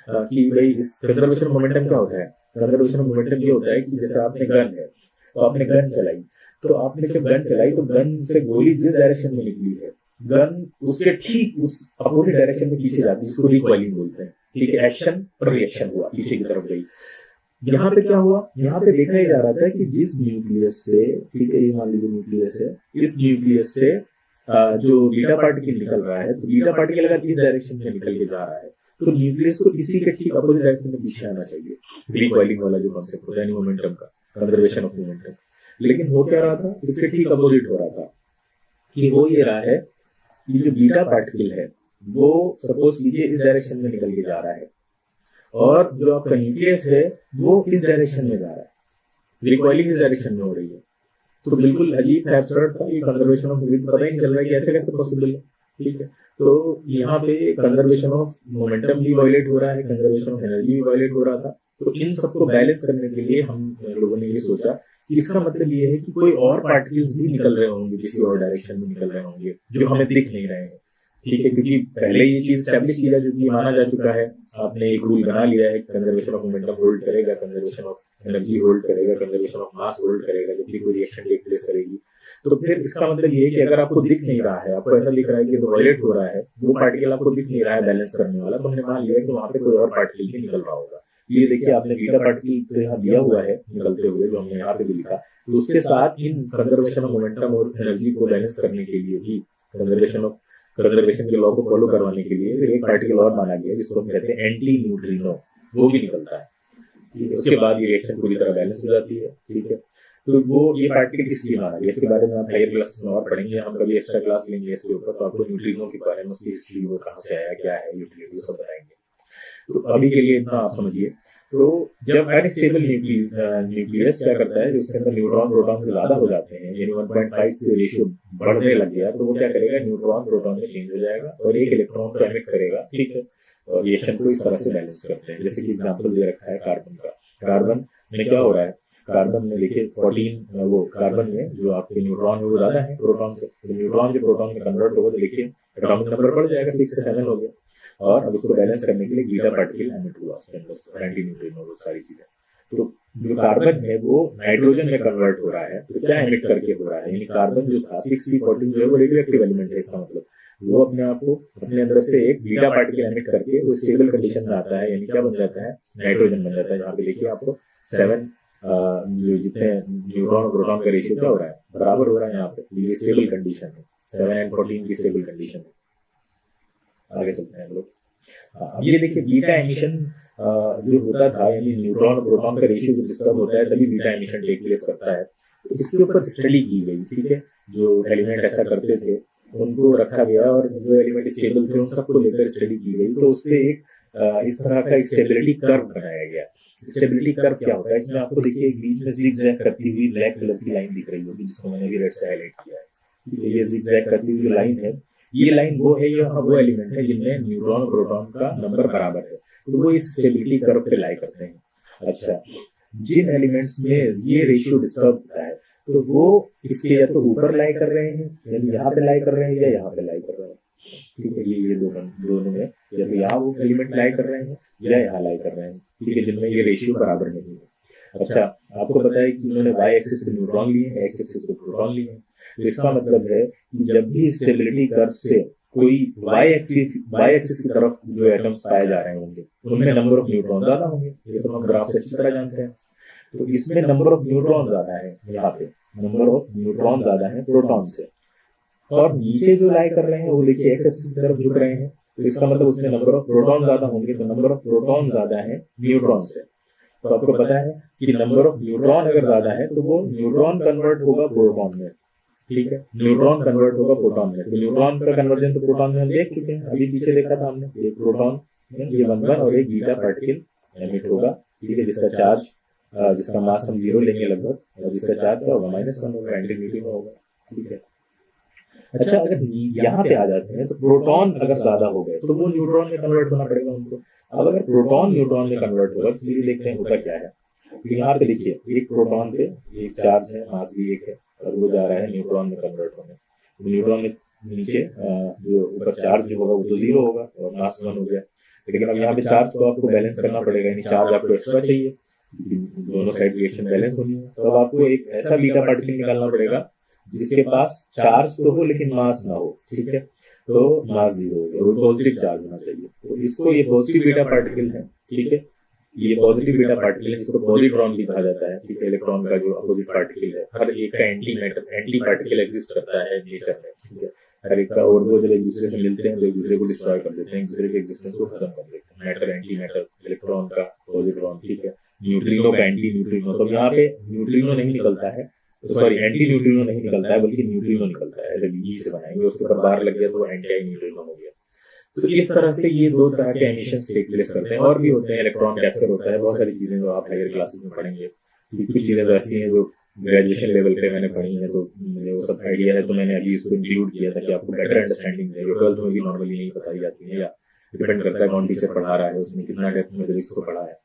कि भाई इस कंजर्वेशन ऑफ मोमेंटम क्या होता है? कंजर्वेशन ऑफ मोमेंटम ये होता है कि जैसे आपने गन है तो आपने गन चलाई, तो आपने जब गन चलाई तो गन से गोली जिस डायरेक्शन में निकली है, गन उसके ठीक उस अपोजिट डायरेक्शन में पीछे जाती है, जिसको रिकॉइलिंग बोलते हैं। ठीक है, एक्शन और रिएक्शन हुआ, पीछे की तरफ गई। यहाँ पे क्या हुआ? यहाँ पे देखा ही जा रहा था कि जिस न्यूक्लियस से, ठीक है ये मान लीजिए न्यूक्लियस है, इस न्यूक्लियस से जो बीटा पार्टिकल निकल रहा है, तो बीटा पार्टिकल अगर इस डायरेक्शन में निकल के जा रहा है तो न्यूक्लियस को इसी के ठीक अपोजिट डायरेक्शन में पीछे आना चाहिए। रिकॉइलिंग वाला जो कॉन्सेप्ट होता है मोमेंटम का, कंजर्वेशन ऑफ मोमेंटम। लेकिन हो क्या रहा था? इसके ठीक अपोजिट हो रहा था कि हो ये रहा है कि जो बीटा पार्टिकल है वो सपोज कीजिए इस डायरेक्शन में निकल के जा रहा है, और जो आपका न्यूक्लियस है वो इस डायरेक्शन में जा रहा है, रिकॉइलिंग इस डायरेक्शन में हो रही है। तो बिल्कुल अजीब था, एब्सर्ड था, ये कंजर्वेशन ऑफ मोमेंटम पता ही नहीं चल रहा है कि ऐसे कैसे पॉसिबल है। ठीक है, तो यहाँ पे कंजर्वेशन ऑफ मोमेंटम भी वायलेट हो रहा है, कंजर्वेशन ऑफ एनर्जी भी वायलेट हो रहा था। तो इन सबको बैलेंस करने के लिए हम लोगों ने ये सोचा कि इसका मतलब ये है कि कोई और पार्टिकल्स भी निकल रहे होंगे, किसी और डायरेक्शन में निकल रहे होंगे जो हमें दिख नहीं रहे हैं। ठीक है, क्योंकि पहले ये चीज स्टैब्लिश की जा चुकी है, माना जा चुका है, आपने एक रूल बना लिया है कि कंजर्वेशन ऑफ मोमेंटम होल्ड करेगा, कंजर्वेशन ऑफ एनर्जी होल्ड करेगा, कंजर्वेशन ऑफ मास होल्ड करेगा जब भी कोई रिएक्शन टेक प्लेस करेगी। तो फिर इसका मतलब ये है कि अगर आपको दिख नहीं रहा है, आपको ऐसा दिख रहा है कि वायलेट हो रहा है, वो पार्टिकल आपको दिख नहीं रहा है बैलेंस करने वाला, तो हमने मान लिया कि वहां पे कोई और पार्टिकल भी निकल रहा होगा। ये देखिए आपने बीटा पार्टिकल तो यहाँ दिया हुआ है निकलते हुए, जो हमने यहाँ पे भी लिखा, उसके साथ इन कंजर्वेशन ऑफ मोमेंटम और एनर्जी को बैलेंस करने के लिए भी कंजर्वेशन ऑफ कंजर्वेशन के लॉ को फॉलो करवाने के लिए फिर एक पार्टिकल और माना गया जिसको हम कहते हैं एंटी न्यूट्रिनो, वो भी निकलता है। ठीक है, उसके बाद ये रिएक्शन पूरी तरह बैलेंस हो जाती है। ठीक है, तो वो ये पार्टिकल किसकी माना गया, इसके बारे में आप हायर क्लास में और पढ़ेंगे, हम कभी एक्स्ट्रा क्लास लेंगे इसके ऊपर, तो आपको न्यूट्रिनो के बारे में, उसकी हिस्ट्री, वो कहाँ से आया, क्या है यूटिलिटी, सब बताएंगे। तो अभी के लिए इतना आप समझिए। तो जब अनस्टेबल न्यूक्लियस क्या करता है, जो उसके अंदर न्यूट्रॉन प्रोटॉन से ज्यादा हो जाते हैं, यानी 1.5 से रेशियो बढ़ने लग गया, तो वो क्या करेगा, न्यूट्रॉन प्रोटॉन में चेंज हो जाएगा और एक इलेक्ट्रॉन को एमिट करेगा। ठीक है, और रिएक्शन को इस तरह से बैलेंस करते हैं। जैसे कि एग्जांपल दे रखा है कार्बन का। कार्बन में क्या हो रहा है, कार्बन में देखिए 14, वो कार्बन में जो आपके न्यूट्रॉन है वो ज्यादा है प्रोटॉन से, तो न्यूट्रॉन जो प्रोटॉन में कन्वर्ट होगा तो देखिए एटॉमिक नंबर बढ़ जाएगा, 6 से 7 हो गया। और अब उसको बैलेंस करने के लिए बीटा पार्टिकल एमिट हुआ उसके अंदर से, एंटी न्यूट्रिनो, वो सारी चीजें। तो जो कार्बन है वो नाइट्रोजन में कन्वर्ट हो रहा है, तो क्या एमिट करके हो रहा है, यानी कार्बन जो था 6C14 जो है वो रेडियोएक्टिव एलिमेंट है, इसका मतलब वो अपने आप को अपने अंदर से एक बीटा पार्टिकल एमिट करके वो स्टेबल कंडीशन में आता है, यानी क्या बन जाता है, नाइट्रोजन बन जाता है। यहाँ पे देखिए आपको 7 जो जितने न्यूट्रॉन प्रोटॉन का रेशियो क्या हो रहा है, बराबर हो रहा है। यहाँ पे ये स्टेबल कंडीशन है, 7 and 14 की स्टेबल कंडीशन है। आगे चलते हैं हम लोग। अब ये देखिए बीटा एमिशन जो होता था, यानी न्यूट्रॉन और प्रोटॉन का रेशियो जब डिस्टर्ब होता है तभी बीटा एमिशन टेक प्लेस करता है। तो इसके ऊपर स्टडी की गई। ठीक है, जो एलिमेंट ऐसा करते थे उनको रखा गया और जो एलिमेंट स्टेबल थे उन सबको लेकर स्टडी की गई, तो उसपे एक इस तरह का स्टेबिलिटी कर्व बनाया गया। स्टेबिलिटी कर्व क्या होता है, इसमें आपको देखिए बीच में जिगजैग करती हुई ब्लैक कलर की लाइन दिख रही होगी, जिसको मैंने अभी रेड से हाईलाइट किया है। ये जिगजैग करती हुई जो लाइन है, ये लाइन वो है, ये वो एलिमेंट है जिनमें न्यूट्रॉन और प्रोटॉन का नंबर बराबर है, तो वो इस स्टेबिलिटी कर्व पे लाई करते हैं। अच्छा, जिन एलिमेंट्स में ये रेशियो डिस्टर्ब होता है तो वो इसके या तो ऊपर लाई कर रहे हैं, यानी यहाँ पे लाई कर रहे हैं, या यहाँ पे लाई कर रहे हैं। ठीक है, ये दोनों में या तो यहाँ वो एलिमेंट लाई कर रहे हैं या यहाँ लाई कर रहे हैं। ठीक है, जिनमें ये रेशियो बराबर नहीं है। अच्छा, आपको पता है कि उन्होंने वाई एक्सिस पे न्यूट्रॉन लिए हैं, एक्स एक्सिस पे प्रोटॉन लिए हैं, तो इसका मतलब है कि जब भी स्टेबिलिटी कर्व से कोई वाई एक्सिस की तरफ जो एटम्स पाए जा रहे होंगे उनमें नंबर ऑफ न्यूट्रॉन ज्यादा होंगे, ये सब हम ग्राफ से अच्छी तरह जानते हैं। तो इसमें नंबर ऑफ न्यूट्रॉन ज्यादा है, यहाँ पे नंबर ऑफ न्यूट्रॉन ज्यादा है प्रोटॉन से, और नीचे जो लाई कर रहे हैं वो देखिए एक्स एक्सिस की तरफ झुक रहे हैं, तो इसका मतलब उसमें नंबर ऑफ प्रोटॉन ज्यादा होंगे, तो नंबर ऑफ प्रोटॉन ज्यादा है न्यूट्रॉन से। तो आपको पता है कि नंबर ऑफ न्यूट्रॉन अगर ज्यादा है तो वो न्यूट्रॉन कन्वर्ट होगा प्रोटॉन में। ठीक है, न्यूट्रॉन कन्वर्ट होगा प्रोटॉन में, तो न्यूट्रॉन का कन्वर्जन तो प्रोटॉन में हम देख चुके हैं, अभी पीछे देखा था हमने, एक प्रोटॉन में ये 1 और एक बीटा पार्टिकल एमिट होगा। ठीक है, जिसका चार्ज जिसका मास हम 0 लेंगे लगभग, और जिसका चार्ज क्या होगा, -1 होगा, एंटी न्यूट्रिनो होगा। ठीक है, अच्छा, अगर यहाँ पे आ जाते हैं तो प्रोटॉन अगर ज्यादा हो गए तो वो न्यूट्रॉन में कन्वर्ट होना पड़ेगा उनको। अब अगर प्रोटॉन न्यूट्रॉन में कन्वर्ट होगा तो ये देखते हैं होता क्या है। तो यहाँ पे देखिए एक प्रोटॉन पे एक चार्ज है, मास भी एक है, और वो जा रहा है न्यूट्रॉन में कन्वर्ट होने। तो न्यूट्रॉन में नीचे जो ऊपर चार्ज जो होगा वो तो 0 होगा और मास 1 हो गया, लेकिन अब यहाँ पे चार्ज को आपको बैलेंस करना पड़ेगा, यानी चार्ज आपको एक्स्ट्रा चाहिए, दोनों साइड रिएक्शन बैलेंस होनी है। तो अब आपको एक ऐसा बीटा पार्टिकल निकालना पड़ेगा जिसके पास चार्ज तो हो लेकिन मास ना हो। ठीक है, तो मास 0 हो गया, वो पॉजिटिव चार्ज होना चाहिए, तो इसको ये पॉजिटिव बीटा पार्टिकल है। ठीक है, ये पॉजिटिव बीटा पार्टिकल है जिसको पॉजिट्रॉन भी कहा जाता है। ठीक है, इलेक्ट्रॉन का जो अपोजिट पार्टिकल है, हर एक का एंटी पार्टिकल एग्जिस्ट करता है नेचर में। ठीक है, हर एक का, और वो जब एक दूसरे से मिलते हैं तो एक दूसरे को डिस्ट्रॉय कर देते हैं, एक दूसरे के एग्जिस्टेंस को खत्म कर देते हैं। मैटर एंटी मैटर, इलेक्ट्रॉन का पॉजिट्रॉन। ठीक है, न्यूट्रिनो का एंटी न्यूट्रिनो, तो यहाँ पे न्यूट्रिनो नहीं निकलता है, सॉरी एंटी न्यूट्रिनो नहीं निकलता है बल्कि न्यूट्रिनो निकलता है, ऐसे ई से बनाएंगे, उसके ऊपर बार लग गया तो एंटी न्यूट्रिनो हो गया। तो इस तरह से ये 2 तरह के एमिशंस टेक प्लेस करते हैं, और भी होते हैं, इलेक्ट्रॉन कैप्चर होता है, बहुत सारी चीजें जो आप हायर क्लासेस में पढ़ेंगे। कुछ चीजें तो ऐसी हैं जो ग्रेजुएशन लेवल पे मैंने पढ़ी है, तो मुझे वो सब आइडिया है, तो मैंने अभी इसको इंक्लूड किया था कि आपको बेटर अंडरस्टैंडिंग है, जो 12th में भी नॉर्मली नहीं बताई जाती है, या डिपेंड करता है कौन टीचर पढ़ा रहा है, उसमें कितना डेप्थ में फिजिक्स को पढ़ा है।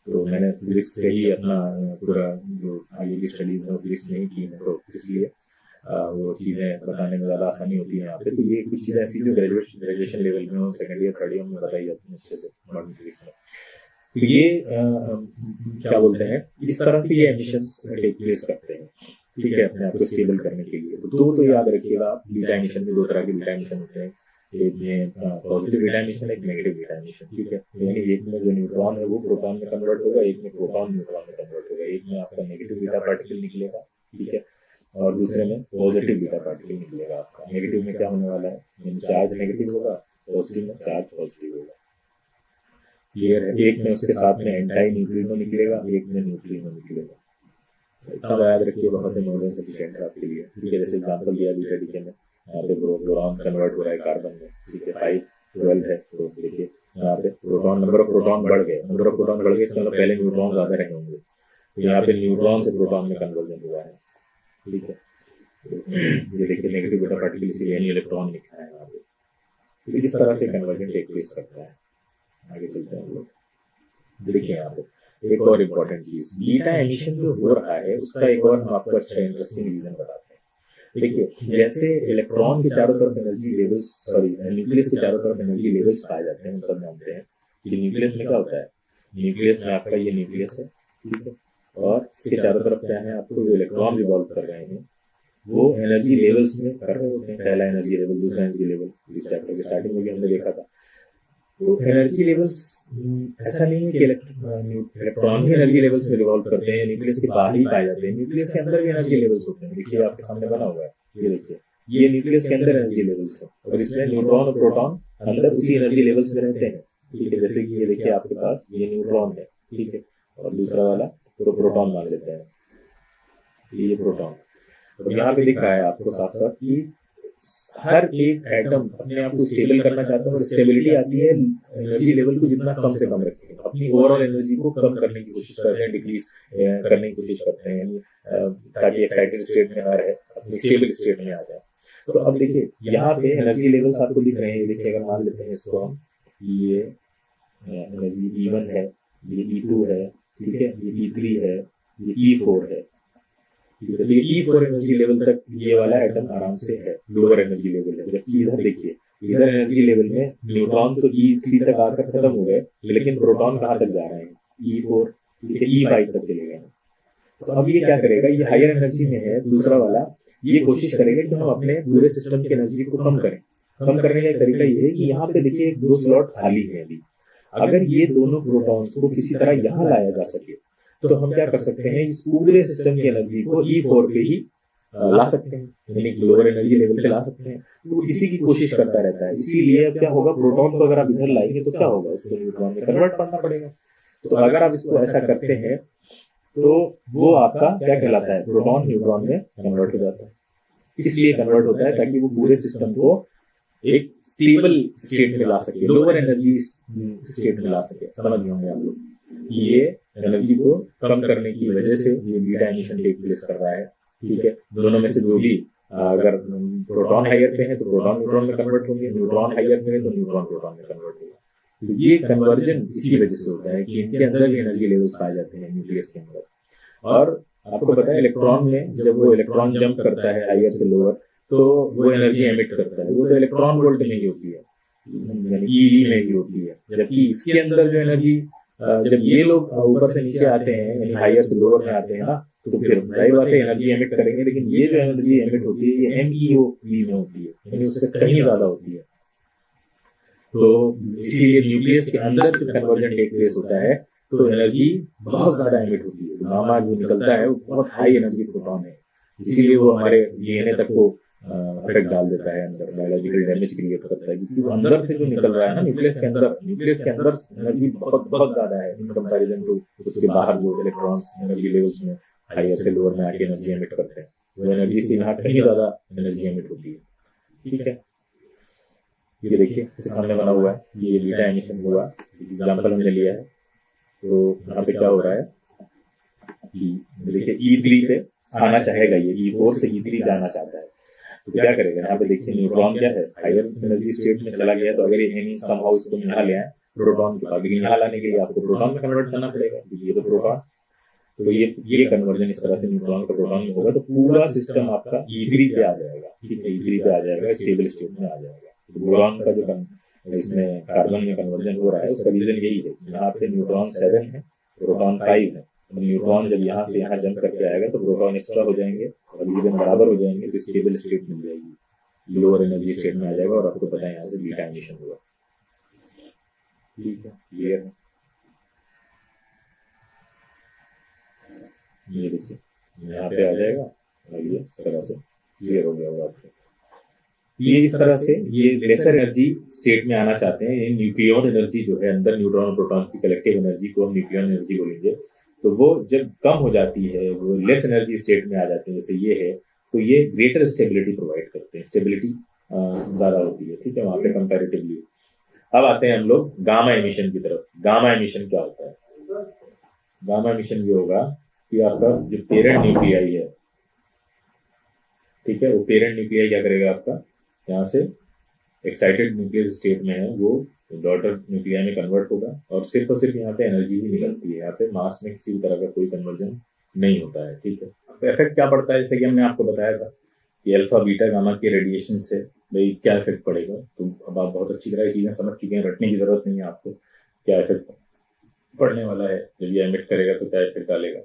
तो मैंने फिजिक्स पे ही अपना पूरा जो आगे की स्टडीज है वो फिजिक्स में ही की है, तो इसलिए वो चीज़ें बताने में ज़्यादा आसानी होती है यहाँ पे। तो ये कुछ चीज़ें ऐसी जो ग्रेजुएशन लेवल में, सेकेंड ईयर थर्ड ईयर में बताई जाती हैं अच्छे से मॉडर्न फिजिक्स में। तो ये क्या बोलते हैं, इस तरह से ये एमिशंस टेक प्लेस करते हैं। ठीक है, अपने आप को स्टेबल करने के लिए। तो याद रखिएगा, बीटा एमिशन में 2 तरह के बीटा एमिशन होते हैं, एक में पॉजिटिव बीटा एमिशन, एक नेगेटिव बीटा एमिशन। ठीक है, यानी एक में जो न्यूट्रॉन है वो प्रोटॉन में कन्वर्ट होगा, एक में प्रोटॉन न्यूट्रॉन में कन्वर्ट होगा, एक में आपका नेगेटिव बीटा पार्टिकल निकलेगा। ठीक है, और दूसरे में पॉजिटिव बीटा पार्टिकल निकलेगा आपका। नेगेटिव में क्या होने वाला है, चार्ज नेगेटिव होगा, पॉजिटिव में चार्ज पॉजिटिव होगा। क्लियर है। एक में उसके साथ में एंटी न्यूट्रिनो निकलेगा, एक में न्यूट्रिनो निकलेगा। इतना याद रखिए, बहुत ही मोर देन सफिशिएंट है आपके लिए। ठीक है, जैसे एग्जांपल दिया बीटा डीके में, यहाँ पे बोरॉन कन्वर्ट हो रहा है कार्बन में। ठीक है, 512 है, तो देखिए यहाँ पे प्रोटॉन, नंबर ऑफ प्रोटॉन बढ़ गए, नंबर ऑफ प्रोटॉन बढ़ गए, इसका मतलब पहले न्यूट्रॉन ज्यादा रहे होंगे, तो यहाँ पे न्यूट्रॉन से प्रोटॉन में कन्वर्जन हुआ है। ठीक है, ये देखिए नेगेटिव बीटा पार्टिकल इसीलिए इलेक्ट्रॉन लिखा है यहाँ पे। तो इस तरह से कन्वर्जन टेक प्लेस करता है। आगे चलते हैं हम लोग। देखिए यहाँ पे एक और इम्पोर्टेंट चीज, बीटा एमिशन जो हो रहा है उसका एक और हम आपको अच्छा इंटरेस्टिंग रीजन बताते हैं। देखिए, जैसे इलेक्ट्रॉन के चारों तरफ एनर्जी लेवल्स, सॉरी न्यूक्लियस के चारों तरफ एनर्जी लेवल्स पाए जाते हैं, हम सब जानते हैं कि न्यूक्लियस में क्या होता है, न्यूक्लियस में आपका ये न्यूक्लियस है। ठीक है, और इसके चारों तरफ क्या है, आपको जो इलेक्ट्रॉन रिवॉल्व कर रहे हैं वो एनर्जी लेवल्स में कर रहे होते हैं। पहला एनर्जी लेवल, दूसरा एनर्जी लेवल, इस चैप्टर के स्टार्टिंग में भी हमने देखा था। तो एनर्जी लेवल्स ऐसा नहीं है कि इलेक्ट्रॉन ही एनर्जी लेवल्स में रिवॉल्व करते हैं, न्यूक्लियस के बाहर ही पाए जाते हैं, न्यूक्लियस के अंदर भी एनर्जी लेवल्स होते हैं। देखिए आपके सामने बना हुआ है, ये देखिए, ये न्यूक्लियस के अंदर एनर्जी लेवल्स है, और इसमें न्यूट्रॉन और प्रोटॉन अंदर उसी एनर्जी लेवल्स में रहते हैं। ठीक है, जैसे कि ये देखिए आपके पास ये न्यूट्रॉन है, ठीक है, और दूसरा वाला तो प्रोटॉन मान लेते हैं, ये प्रोटॉन। तो यहाँ पे दिख रहा है आपको साफ साफ कि हर एक एटम अपने आप को स्टेबल करना चाहता है, और स्टेबिलिटी आती है एनर्जी लेवल को जितना कम से कम रखें, अपनी ओवरऑल एनर्जी को कम करने की कोशिश करते हैं, डिक्रीज करने की कोशिश करते हैं, यानी ताकि एक्साइटेड स्टेट में ना रहे, अपनी स्टेबल स्टेट में आ जाए। तो अब देखिए यहाँ पे एनर्जी लेवल्स आपको दिख रहे हैं। देखिए अगर मान लेते हैं इसको हम, ये एनर्जी E1 है, ये E2 है, ठीक है, ये E3 है, ये E4 है। तो ये E4 एनर्जी लेवल तक ये वाला एटम आराम से है, लोअर एनर्जी लेवल है। जबकि इधर देखिए, इधर एनर्जी लेवल में न्यूट्रॉन तो E3 तक आकर खत्म हो गए, लेकिन प्रोटॉन कहाँ तक जा रहे हैं, E4, ठीक है, E5 तक चले गए। तो अब ये क्या करेगा, ये हायर एनर्जी में है, दूसरा वाला ये कोशिश करेगा कि हम अपने पूरे सिस्टम की एनर्जी को कम करें। कम करने का एक तरीका ये है कि यहाँ पे देखिए 2 स्लॉट खाली है अभी। अगर ये दोनों प्रोटॉन्स को किसी तरह यहाँ लाया जा सके तो हम क्या कर सकते हैं, इस पूरे सिस्टम की एनर्जी को E4 पे ही ला सकते हैं, यानी लोअर एनर्जी लेवल पे ला सकते हैं। तो इसी की कोशिश करता रहता है। इसीलिए अब क्या होगा, प्रोटॉन को अगर आप इधर लाएंगे तो क्या होगा, उसको न्यूट्रॉन में कन्वर्ट करना पड़ेगा। तो अगर आप इसको ऐसा करते हैं तो वो आपका क्या कहलाता है, प्रोटॉन न्यूट्रॉन में कन्वर्ट हो जाता है। इसलिए कन्वर्ट होता है ताकि वो पूरे सिस्टम को एक स्टेबल स्टेट में ला सके, लोअर एनर्जी स्टेट में ला सके। समझ गए होंगे आप लोग। ये एनर्जी को कम करने की वजह से ये बीटा एमिशन टेक प्लेस कर रहा है। ठीक है, दोनों में से जो भी, अगर प्रोटॉन हाइयर पे है तो प्रोटॉन न्यूट्रॉन में कन्वर्ट होंगे, न्यूट्रॉन हाइयर पे है तो न्यूट्रॉन प्रोटॉन में कन्वर्ट होगा। तो ये कन्वर्जन इसी वजह से होता है कि इनके अंदर भी एनर्जी लेवल्स पाए जाते हैं न्यूक्लियस के अंदर। और आपको पता है इलेक्ट्रॉन में जब वो इलेक्ट्रॉन जंप करता है हाइयर से लोअर, तो वो एनर्जी एमिट करता है, वो तो इलेक्ट्रॉन वोल्ट में ही होती है, यानी ईवी में ही होती है। जबकि इसके अंदर जो एनर्जी, जब ये लोग ऊपर से नीचे आते हैं यानी हाइयर से लोअर में आते हैं ना, तो फिर जाहिर बात है एनर्जी एमिट करेंगे, लेकिन ये जो एनर्जी एमिट होती है ये MeV में होती है, यानी उससे कहीं ज्यादा होती है। तो इसीलिए न्यूक्लियस के अंदर जो कन्वर्जन टेक प्लेस होता है तो एनर्जी बहुत ज्यादा एमिट होती है। गामा जो निकलता है वो बहुत हाई एनर्जी फोटोन है, इसीलिए वो हमारे DNA तक को अफेक्ट डाल देता है, अंदर बायोलॉजिकल डैमेज क्रिएट करता है। क्योंकि वो अंदर से जो निकल रहा है ना न्यूक्लियस के अंदर एनर्जी बहुत बहुत ज्यादा है इन कंपैरिजन टू उसके बाहर जो इलेक्ट्रॉन्स एनर्जी लेवल्स में हायर से लोअर में आके एनर्जी एमिट करते हैं। वो एनर्जी से यहाँ कहीं ज्यादा एनर्जी एमिट होती है। ठीक है, ये देखिए इसके सामने बना हुआ है, ये बीटा एमिशन हुआ, एग्जाम्पल हमने लिया है। तो यहाँ पे क्या हो रहा है कि देखिए E3 पे आना चाहेगा, ये E4 से E3 पे आना चाहता है, तो क्या करेगा, यहाँ पे देखिए न्यूट्रॉन क्या है हायर एनर्जी स्टेट में चला गया, तो अगर ये एनी समहाउ इसको यहाँ ले आए प्रोटॉन के पास, लेकिन यहाँ लाने के लिए आपको प्रोटॉन में कन्वर्ट करना पड़ेगा, ये तो प्रोटॉन, तो ये कन्वर्जन इस तरह से न्यूट्रॉन का प्रोटॉन में होगा, तो पूरा सिस्टम आपका E3 पे आ जाएगा। ठीक है, E3 पे आ जाएगा, स्टेबल स्टेट में आ जाएगा। तो बोरॉन का जो इसमें कार्बन में कन्वर्जन हो रहा है उसका रीजन यही है, यहाँ पे न्यूट्रॉन 7 है, प्रोटॉन 5 है। न्यूट्रॉन जब यहाँ से यहाँ जंप करके आएगा तो प्रोटॉन एक्स्ट्रा हो जाएंगे और इवन बराबर हो जाएंगे, तो स्टेबल स्टेट मिल जाएगी, लोअर एनर्जी स्टेट में आ जाएगा, और आपको पता है यहाँ से बीटा एमिशन हुआ। ठीक है, क्लियर है। ये देखिए यहाँ पे आ जाएगा, ये इस तरह से क्लियर हो गया होगा आपको। ये इस तरह से ये लेसर एनर्जी स्टेट में आना चाहते हैं। ये न्यूक्लियन एनर्जी जो है अंदर न्यूट्रॉन और प्रोटॉन की कलेक्टिव एनर्जी को हम न्यूक्लियन एनर्जी बोलेंगे। तो वो जब कम हो जाती है, वो लेस एनर्जी स्टेट में आ जाते हैं, जैसे ये है, तो ये ग्रेटर स्टेबिलिटी प्रोवाइड करते हैं, स्टेबिलिटी ज़्यादा होती है, ठीक है, वहाँ पे कंपैरेटिवली। अब आते हैं हम लोग गामा एमिशन की तरफ। गामा एमिशन क्या होता है? गामा एमिशन ये होगा कि आपका जो पेरेंट न्यूक्लियाई है, ठीक है, वो पेरेंट न्यूक्लियाई क्या करेगा, आपका यहाँ से एक्साइटेड न्यूक्लियस स्टेट में है, वो डॉटर न्यूक्लियाई में कन्वर्ट होगा और सिर्फ यहाँ पे एनर्जी ही निकलती है। यहाँ पे मास में किसी भी तरह का कोई कन्वर्जन नहीं होता है, ठीक है। अब इफेक्ट क्या पड़ता है, जैसे कि हमने आपको बताया था कि अल्फा बीटा गामा के रेडिएशन से भाई क्या इफेक्ट पड़ेगा। तो अब आप बहुत अच्छी तरह चीजें समझ चुके हैं, रटने की जरूरत नहीं है आपको, क्या इफेक्ट पड़ने वाला है जब ये एमिट करेगा तो क्या इफेक्ट डालेगा।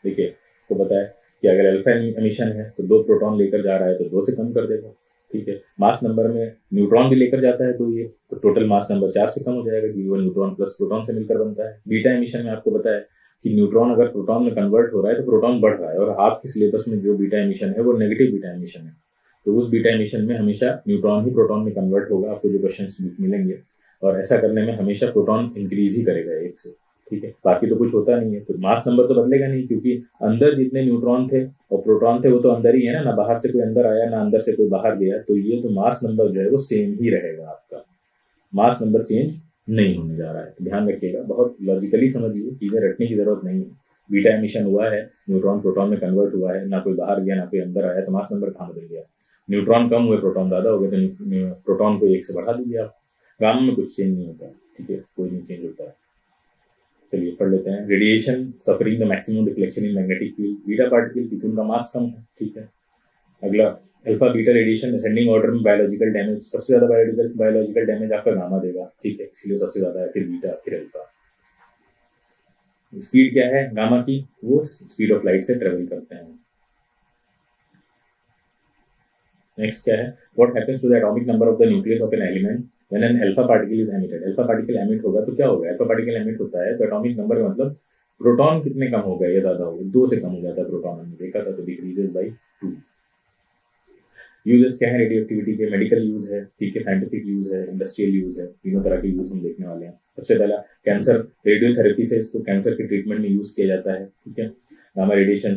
देखिए, तो बताया कि अगर अल्फा एमिशन है तो 2 प्रोटॉन लेकर जा रहा है तो 2 से कम कर देगा, ठीक है। मास नंबर में न्यूट्रॉन भी लेकर जाता है तो ये तो टोटल मास नंबर 4 से कम हो जाएगा, क्योंकि वो न्यूट्रॉन प्लस प्रोटॉन से मिलकर बनता है। बीटा एमिशन में आपको बताया कि न्यूट्रॉन अगर प्रोटॉन में कन्वर्ट हो रहा है तो प्रोटॉन बढ़ रहा है, और आपके सिलेबस में जो बीटा एमिशन है वो नेगेटिव बीटा एमिशन है। तो उस बीटा एमिशन में हमेशा न्यूट्रॉन ही प्रोटॉन में कन्वर्ट होगा, आपको जो क्वेश्चन मिलेंगे, और ऐसा करने में हमेशा प्रोटॉन इंक्रीज ही करेगा 1 से, ठीक है। बाकी तो कुछ होता नहीं है, तो मास नंबर तो बदलेगा नहीं, क्योंकि अंदर जितने न्यूट्रॉन थे और प्रोटॉन थे वो तो अंदर ही है ना बाहर से कोई अंदर आया ना अंदर से कोई बाहर गया। तो ये तो मास नंबर जो है वो सेम ही रहेगा, आपका मास नंबर चेंज नहीं होने जा रहा है। तो ध्यान रखिएगा, बहुत लॉजिकली समझिए, चीजें रटने की जरूरत नहीं है। बीटा एमिशन हुआ है, न्यूट्रॉन प्रोटॉन में कन्वर्ट हुआ है, ना कोई बाहर गया ना कोई अंदर आया, तो मास नंबर कहाँ बदल गया। न्यूट्रॉन कम हुए प्रोटॉन ज्यादा हो गए, तो प्रोटॉन को 1 से बढ़ा दीजिए आप। गामा में कुछ चेंज नहीं होता, ठीक है, कोई नहीं चेंज होता है। चलिए पढ़ लेते हैं। Radiation suffering the maximum deflection in magnetic field, beta particle क्योंकि उनका मास कम है, ठीक है। अगला alpha beta radiation ascending order में बायोलॉजिकल डैमेज, सबसे ज्यादा बायोलॉजिकल डैमेज आपका गामा देगा, ठीक है, इसलिए सबसे ज्यादा है, फिर बीटा, फिर अल्फा। स्पीड क्या है गामा की, वो स्पीड ऑफ लाइट से ट्रेवल करते हैं। नेक्स्ट क्या है, what happens to the atomic number of the nucleus of an element when an alpha particle is emitted. Alpha particle emit होगा तो क्या होगा, अल्फा पार्टिकल एमिट होता है तो एटॉमिक नंबर का मतलब प्रोटॉन कितने कम हो गए या ज्यादा हो गए, 2 से कम हो जाता है प्रोटॉन, हमने देखा था, तो डिक्रीजेस बाय 2। यूजेस क्या है रेडियो एक्टिविटी के, मेडिकल यूज है, ठीक है, साइंटिफिक यूज है, इंडस्ट्रियल यूज है, तीनों तरह के यूज हम देखने वाले हैं। सबसे पहला कैंसर, रेडियोथेरेपी से इसको कैंसर के ट्रीटमेंट में यूज किया जाता है, ठीक है। गामा रेडिएशन,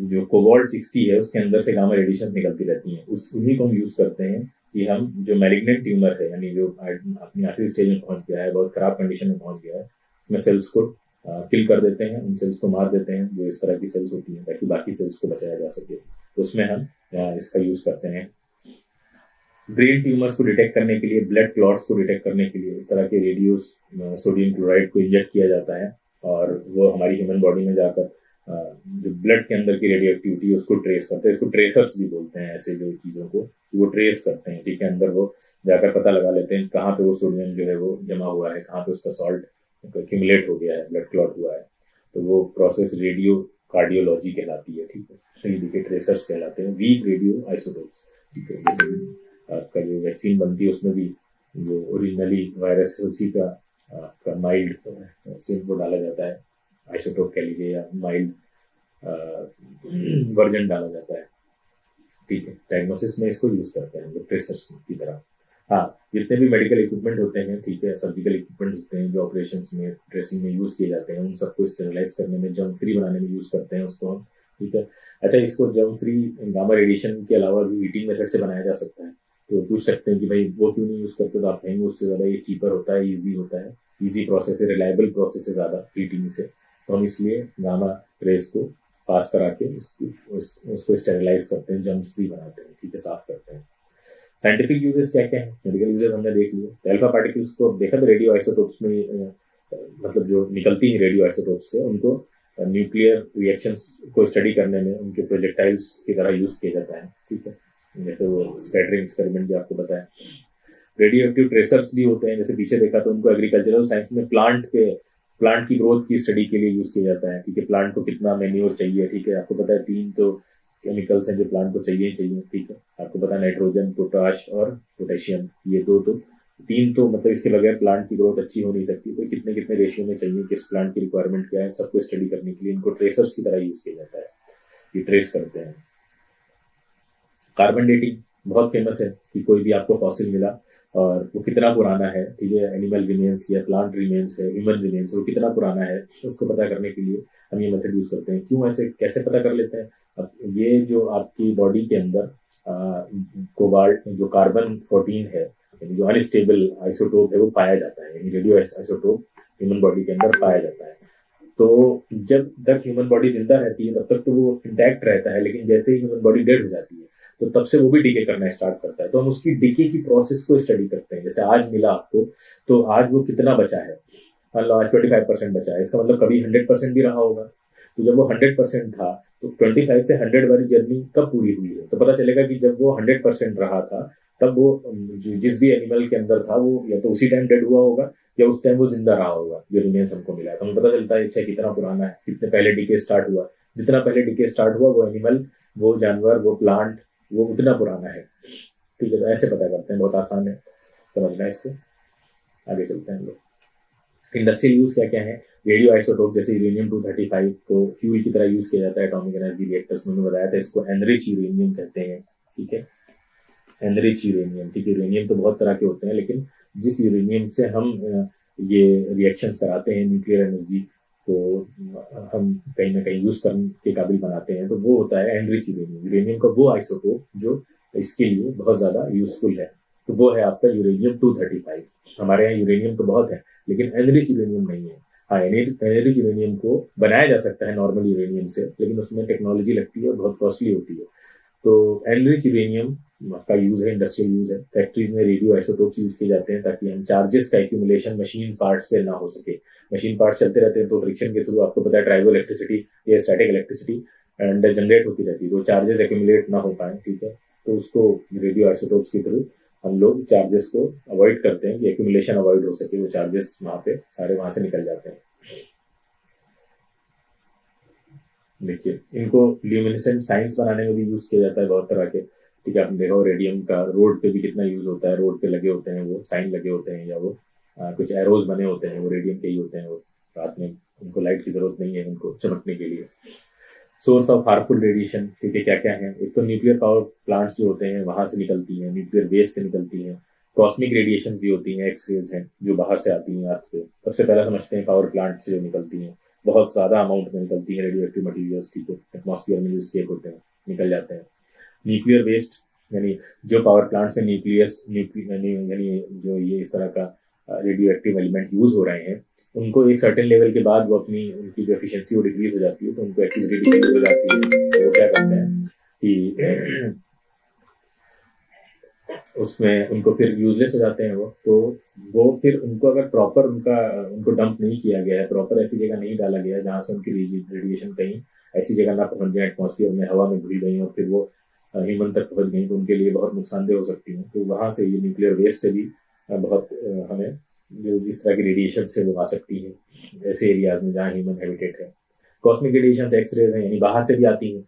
जो कोबाल्ट 60 है उसके अंदर से गामा रेडिएशन निकलती रहती हैं, उन्हीं को हम यूज करते हैं कि हम जो मैलिग्नेंट ट्यूमर है, यानी जो अपनी आखिरी स्टेज में पहुंच गया है, बहुत खराब कंडीशन में पहुंच गया है, उसमें सेल्स को किल कर देते हैं, उन सेल्स को मार देते हैं जो इस तरह की सेल्स होती हैं, ताकि बाकी सेल्स को बचाया जा सके। तो उसमें हम इसका यूज करते हैं। ब्रेन ट्यूमर्स को डिटेक्ट करने के लिए, ब्लड क्लॉट्स को डिटेक्ट करने के लिए इस तरह के रेडियो सोडियम क्लोराइड को इंजेक्ट किया जाता है, और वो हमारी ह्यूमन बॉडी में जाकर जो ब्लड के अंदर की रेडियो एक्टिविटी उसको ट्रेस करते हैं। इसको ट्रेसर्स भी बोलते हैं, ऐसे जो चीज़ों को वो ट्रेस करते हैं, ठीक है। अंदर वो जाकर पता लगा लेते हैं कहाँ पे वो सोडियम जो है वो जमा हुआ है, कहाँ पे उसका सॉल्ट एक्यूमुलेट हो गया है, ब्लड क्लॉट हुआ है। तो वो प्रोसेस रेडियो कार्डियोलॉजी कहलाती है, ठीक है। तो ये देखिए ट्रेसर्स कहलाते हैं, वीक रेडियो आइसोटोप्स, ठीक है। जैसे आपका जो वैक्सीन बनती है उसमें भी जो ओरिजिनली वायरस है उसी का माइल्ड सिम को डाला जाता है, आइसोटोप कह लीजिए, या माइल्ड वर्जन डाला जाता है, ठीक है। डायग्नोसिस में इसको यूज करते हैं ट्रेसर्स की तरह। हाँ, जितने भी मेडिकल इक्विपमेंट होते हैं, ठीक है, सर्जिकल इक्विपमेंट होते हैं जो ऑपरेशंस में ड्रेसिंग में यूज किए जाते हैं, उन सबको स्टेरिलाइज करने में, जर्म फ्री बनाने में यूज करते हैं उसको हम, ठीक है। अच्छा, इसको जर्म फ्री गामा रेडिएशन के अलावा भी हीटिंग मेथड से बनाया जा सकता है। तो पूछ सकते हैं कि भाई वो क्यों नहीं यूज करते, तो आप कहेंगे उससे ज्यादा ये चीपर होता है, ईजी होता है, ईजी प्रोसेस है, रिलायबल प्रोसेस है ज्यादा हीटिंग से, तो हम इसलिए गामा रेस को पास करा के उसको स्टेरिलाइज करते हैं, जर्म फ्री बनाते हैं, ठीक है, साफ करते हैं। साइंटिफिक यूजेस क्या क्या है, मेडिकल यूजेस हमने देख लिए। तो अल्फा पार्टिकल्स को देखा, तो रेडियो आइसोटोप्स में मतलब जो निकलती है रेडियो आइसोटोप्स से, उनको न्यूक्लियर रिएक्शंस को स्टडी करने में उनके प्रोजेक्टाइल्स की तरह यूज किया जाता है, ठीक है। जैसे वो स्कैटरिंग एक्सपेरिमेंट भी आपको बताया। रेडियो एक्टिव ट्रेसर्स भी होते हैं, जैसे पीछे देखा तो उनको एग्रीकल्चरल साइंस में प्लांट की ग्रोथ की स्टडी के लिए यूज किया जाता है, ठीक है। प्लांट को कितना मेन्योर चाहिए, ठीक है, आपको पता है 3 तो केमिकल्स हैं जो प्लांट को चाहिए ही चाहिए, ठीक है। आपको पता है नाइट्रोजन, पोटाश और पोटेशियम, ये 3 तो मतलब इसके बगैर प्लांट की ग्रोथ अच्छी हो नहीं सकती। तो कितने रेशियो में चाहिए, किस प्लांट की रिक्वायरमेंट क्या है, सबको स्टडी करने के लिए इनको ट्रेसर्स की तरह यूज किया जाता है। ये ट्रेस करते हैं। कार्बन डेटिंग बहुत फेमस है कि कोई भी आपको फॉसिल मिला और वो कितना पुराना है, ठीक है, एनिमल रिमेन्स या प्लांट रिमेन्स है, ह्यूमन रिमेन्स, वो कितना पुराना है उसको पता करने के लिए हम ये मेथड यूज करते हैं। क्यों ऐसे कैसे पता कर लेते हैं? अब ये जो आपकी बॉडी के अंदर कोबाल्ट जो कार्बन 14 है, यानी जो अनस्टेबल आइसोटोप है वो पाया जाता है, यानी रेडियो आइसोटोप ह्यूमन बॉडी के अंदर पाया जाता है। तो जब तक ह्यूमन बॉडी जिंदा रहती है तब तक तो वो इंटैक्ट रहता है, लेकिन जैसे ही ह्यूमन बॉडी डेड हो जाती है तो तब से वो भी डीके करना स्टार्ट करता है। तो हम उसकी डीके की प्रोसेस को स्टडी करते हैं। जैसे आज मिला आपको, तो आज वो कितना बचा है, मान लो आज 25% बचा है, इसका मतलब कभी 100% भी रहा होगा। तो जब वो 100% था तो 25 से 100 वाली जर्नी कब पूरी हुई है? तो पता चलेगा कि जब वो 100% रहा था तब वो जिस भी एनिमल के अंदर था वो या तो उसी टाइम डेड हुआ होगा या उस टाइम वो जिंदा रहा होगा। जो रिमेन्स हमको मिला है तो हमें पता चलता है अच्छा कितना पुराना है, कितने पहले डीके स्टार्ट हुआ। जितना पहले डीके स्टार्ट हुआ वो एनिमल, वो जानवर, वो प्लांट, वो उतना पुराना है। ठीक है, तो ऐसे पता करते हैं, बहुत आसान है समझना इसको। आगे चलते हैं हम लोग। इंडस्ट्रियल यूज क्या क्या है? रेडियो आइसोटोप जैसे यूरेनियम 235 को फ्यूल की तरह यूज किया जाता है एटॉमिक एनर्जी रिएक्टर्स में। मैंने बताया था इसको एनरिच यूरेनियम कहते हैं। ठीक है, एनरिच यूरेनियम। ठीक है, यूरेनियम तो बहुत तरह के होते हैं, लेकिन जिस यूरेनियम से हम ये रिएक्शंस कराते हैं, न्यूक्लियर एनर्जी को हम कहीं ना कहीं यूज करने के काबिल बनाते हैं, तो वो होता है एनरिच यूरेनियम। यूरेनियम का वो आइसोटोप जो इसके लिए बहुत ज्यादा यूजफुल है, तो वो है आपका यूरेनियम 235। हमारे यहाँ यूरेनियम तो बहुत है लेकिन एनरिच यूरेनियम नहीं है। हाँ, एनरिच यूरेनियम को बनाया जा सकता है नॉर्मल यूरेनियम से, लेकिन उसमें टेक्नोलॉजी लगती है और बहुत कॉस्टली होती है। तो एनरिच यूरेनियम का यूज है, इंडस्ट्रियल यूज है। फैक्ट्रीज में रेडियो आइसोटोप्स यूज किए जाते हैं ताकि हम चार्जेस का एक्यूमुलेशन मशीन पार्ट्स पे ना हो सके। मशीन पार्ट्स चलते रहते हैं तो फ्रिक्शन के थ्रू, आपको पता है, ड्राइव इलेक्ट्रिसिटी या स्टैटिक इलेक्ट्रिसिटी एंड जनरेट होती रहती है, तो चार्जेस एक्यूमुलेट ना हो पाए। ठीक है, तो उसको रेडियो आइसोटोप्स के थ्रू हम लोग चार्जेस को अवॉइड करते हैं कि एक्यूमुलेशन अवॉइड हो सके, वो चार्जेस वहां पे सारे वहां से निकल जाते हैं। देखिए, इनको ल्यूमिनेसेंट साइंस बनाने में भी यूज किया जाता है बहुत तरह के। ठीक है, आपने देखा रेडियम का रोड पे भी कितना यूज होता है। रोड पे लगे होते हैं वो साइन लगे होते हैं, या वो कुछ एरोज बने होते हैं, वो रेडियम के ही होते हैं। वो रात में उनको लाइट की जरूरत नहीं है उनको चमकने के लिए। सोर्स ऑफ हार्मफुल रेडिएशन, ठीक है, क्या क्या है? एक तो न्यूक्लियर पावर प्लांट्स जो होते हैं वहां से निकलती हैं, न्यूक्लियर वेस्ट से निकलती हैं। कॉस्मिक रेडिएशन भी होती हैं, एक्स रेज हैं जो बाहर से आती हैं अर्थ पे। सबसे पहले समझते हैं पावर प्लांट से जो निकलती हैं, बहुत ज्यादा अमाउंट में निकलती है रेडियो एक्टिव मटीरियल्स। ठीक है, एटमॉस्फेयर में जो स्केप होते हैं निकल जाते हैं। न्यूक्लियर वेस्ट, यानी जो पावर प्लांट्स में न्यूक्लियस यानी जो ये इस तरह का रेडियो एक्टिव एलिमेंट यूज हो रहे हैं, उनको एक सर्टेन लेवल के बाद वो अपनी उनकी जो एफिशिएंसी वो डिक्रीज हो जाती है, तो उनको एक्टिविटी डिक्रीज हो जाती है। तो वो क्या करते हैं कि उसमें उनको फिर यूजलेस हो जाते हैं तो वो फिर उनको अगर प्रॉपर उनको डंप नहीं किया गया है, प्रॉपर ऐसी जगह नहीं डाला गया है जहाँ से उनकी रेडिएशन कहीं ऐसी जगह ना पहुंच जाए एटमॉस्फेयर में, हवा में घुल गई और फिर वो ह्यूमन तक पहुंच गई, तो उनके लिए बहुत नुकसानदेह हो सकती है। तो वहां से ये न्यूक्लियर वेस्ट से भी बहुत हमें जो इस तरह की रेडिएशन से वो आ सकती है ऐसे एरियाज में जहाँ ह्यूमन हैबिटेट है। कॉस्मिक रेडिएशन एक्स रेज है, यानी बाहर से भी आती है।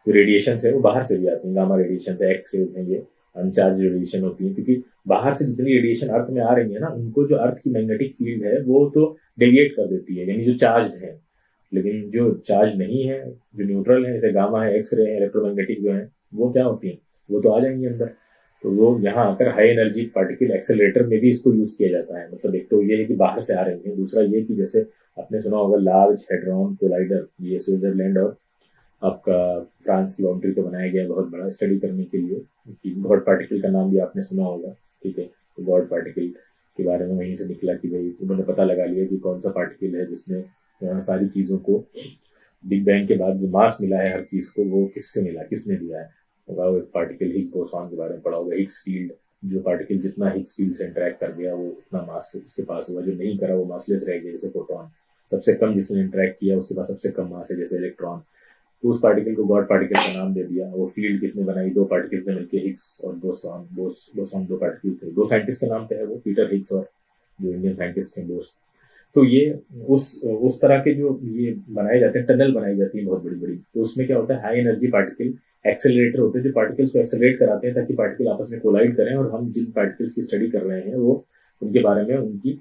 जो रेडिएशन है वो बाहर से भी आती है, गामा रेडिएशन है, एक्स रेज है, ये अनचार्ज रेडिएशन होती है। क्योंकि बाहर से जितनी रेडिएशन अर्थ में आ रही है ना, उनको जो अर्थ की मैग्नेटिक फील्ड है वो तो डेविएट कर देती है, यानी जो चार्ज है। लेकिन जो चार्ज नहीं है, जो न्यूट्रल है, जैसे गामा है, एक्स रे है, इलेक्ट्रोमैग्नेटिक जो है, वो क्या होती है, वो तो आ जाएंगे अंदर। तो वो यहाँ आकर हाई एनर्जी पार्टिकल एक्सेलरेटर में भी इसको यूज किया जाता है। मतलब एक तो ये है कि बाहर से आ रही है, दूसरा ये कि जैसे आपने सुना होगा लार्ज हेड्रॉन कोलाइडर, ये स्विट्जरलैंड और आपका फ्रांस की बाउंड्री पे बनाया गया बहुत बड़ा स्टडी करने के लिए। कि गॉड पार्टिकल का नाम भी आपने सुना होगा। ठीक है, तो गॉड पार्टिकल के बारे में वहीं से निकला कि भाई उन्होंने पता लगा लिया कि कौन सा पार्टिकल है जिसमें सारी चीजों को बिग बैंग के बाद जो मास मिला है हर चीज को, वो किससे मिला, किसने दिया है? होगा वो एक पार्टिकल, हिग्स बोसॉन के बारे में पढ़ा होगा। हिग्स फील्ड, जो पार्टिकल जितना हिग्स फील्ड से इंटरेक्ट कर गया वो उतना मास उसके पास होगा, जो नहीं करा वो मासलेस रह गया। जैसे प्रोटॉन, सबसे कम जिसने इंटरेक्ट किया उसके पास सबसे कम मास है, जैसे इलेक्ट्रॉन। तो उस पार्टिकल को गॉड पार्टिकल का नाम दे दिया। वो फील्ड किसने बनाई? दो पार्टिकल ने मिलकर, हिग्स और बोसॉन। बोसॉन दो पार्टिकल थे, दो साइंटिस्ट के नाम पे है वो, पीटर हिग्स और जो इंडियन साइंटिस्ट थे बोस। तो ये उस तरह के जो ये बनाए जाते हैं, टनल बनाई जाती है बहुत बड़ी बड़ी। तो उसमें क्या होता है, हाई एनर्जी पार्टिकल एक्सेलरेटर होते हैं जो पार्टिकल्स को एक्सेलरेट कराते हैं ताकि पार्टिकल आपस में कोलाइड करें, और हम जिन पार्टिकल्स की स्टडी कर रहे हैं वो उनके बारे में, उनकी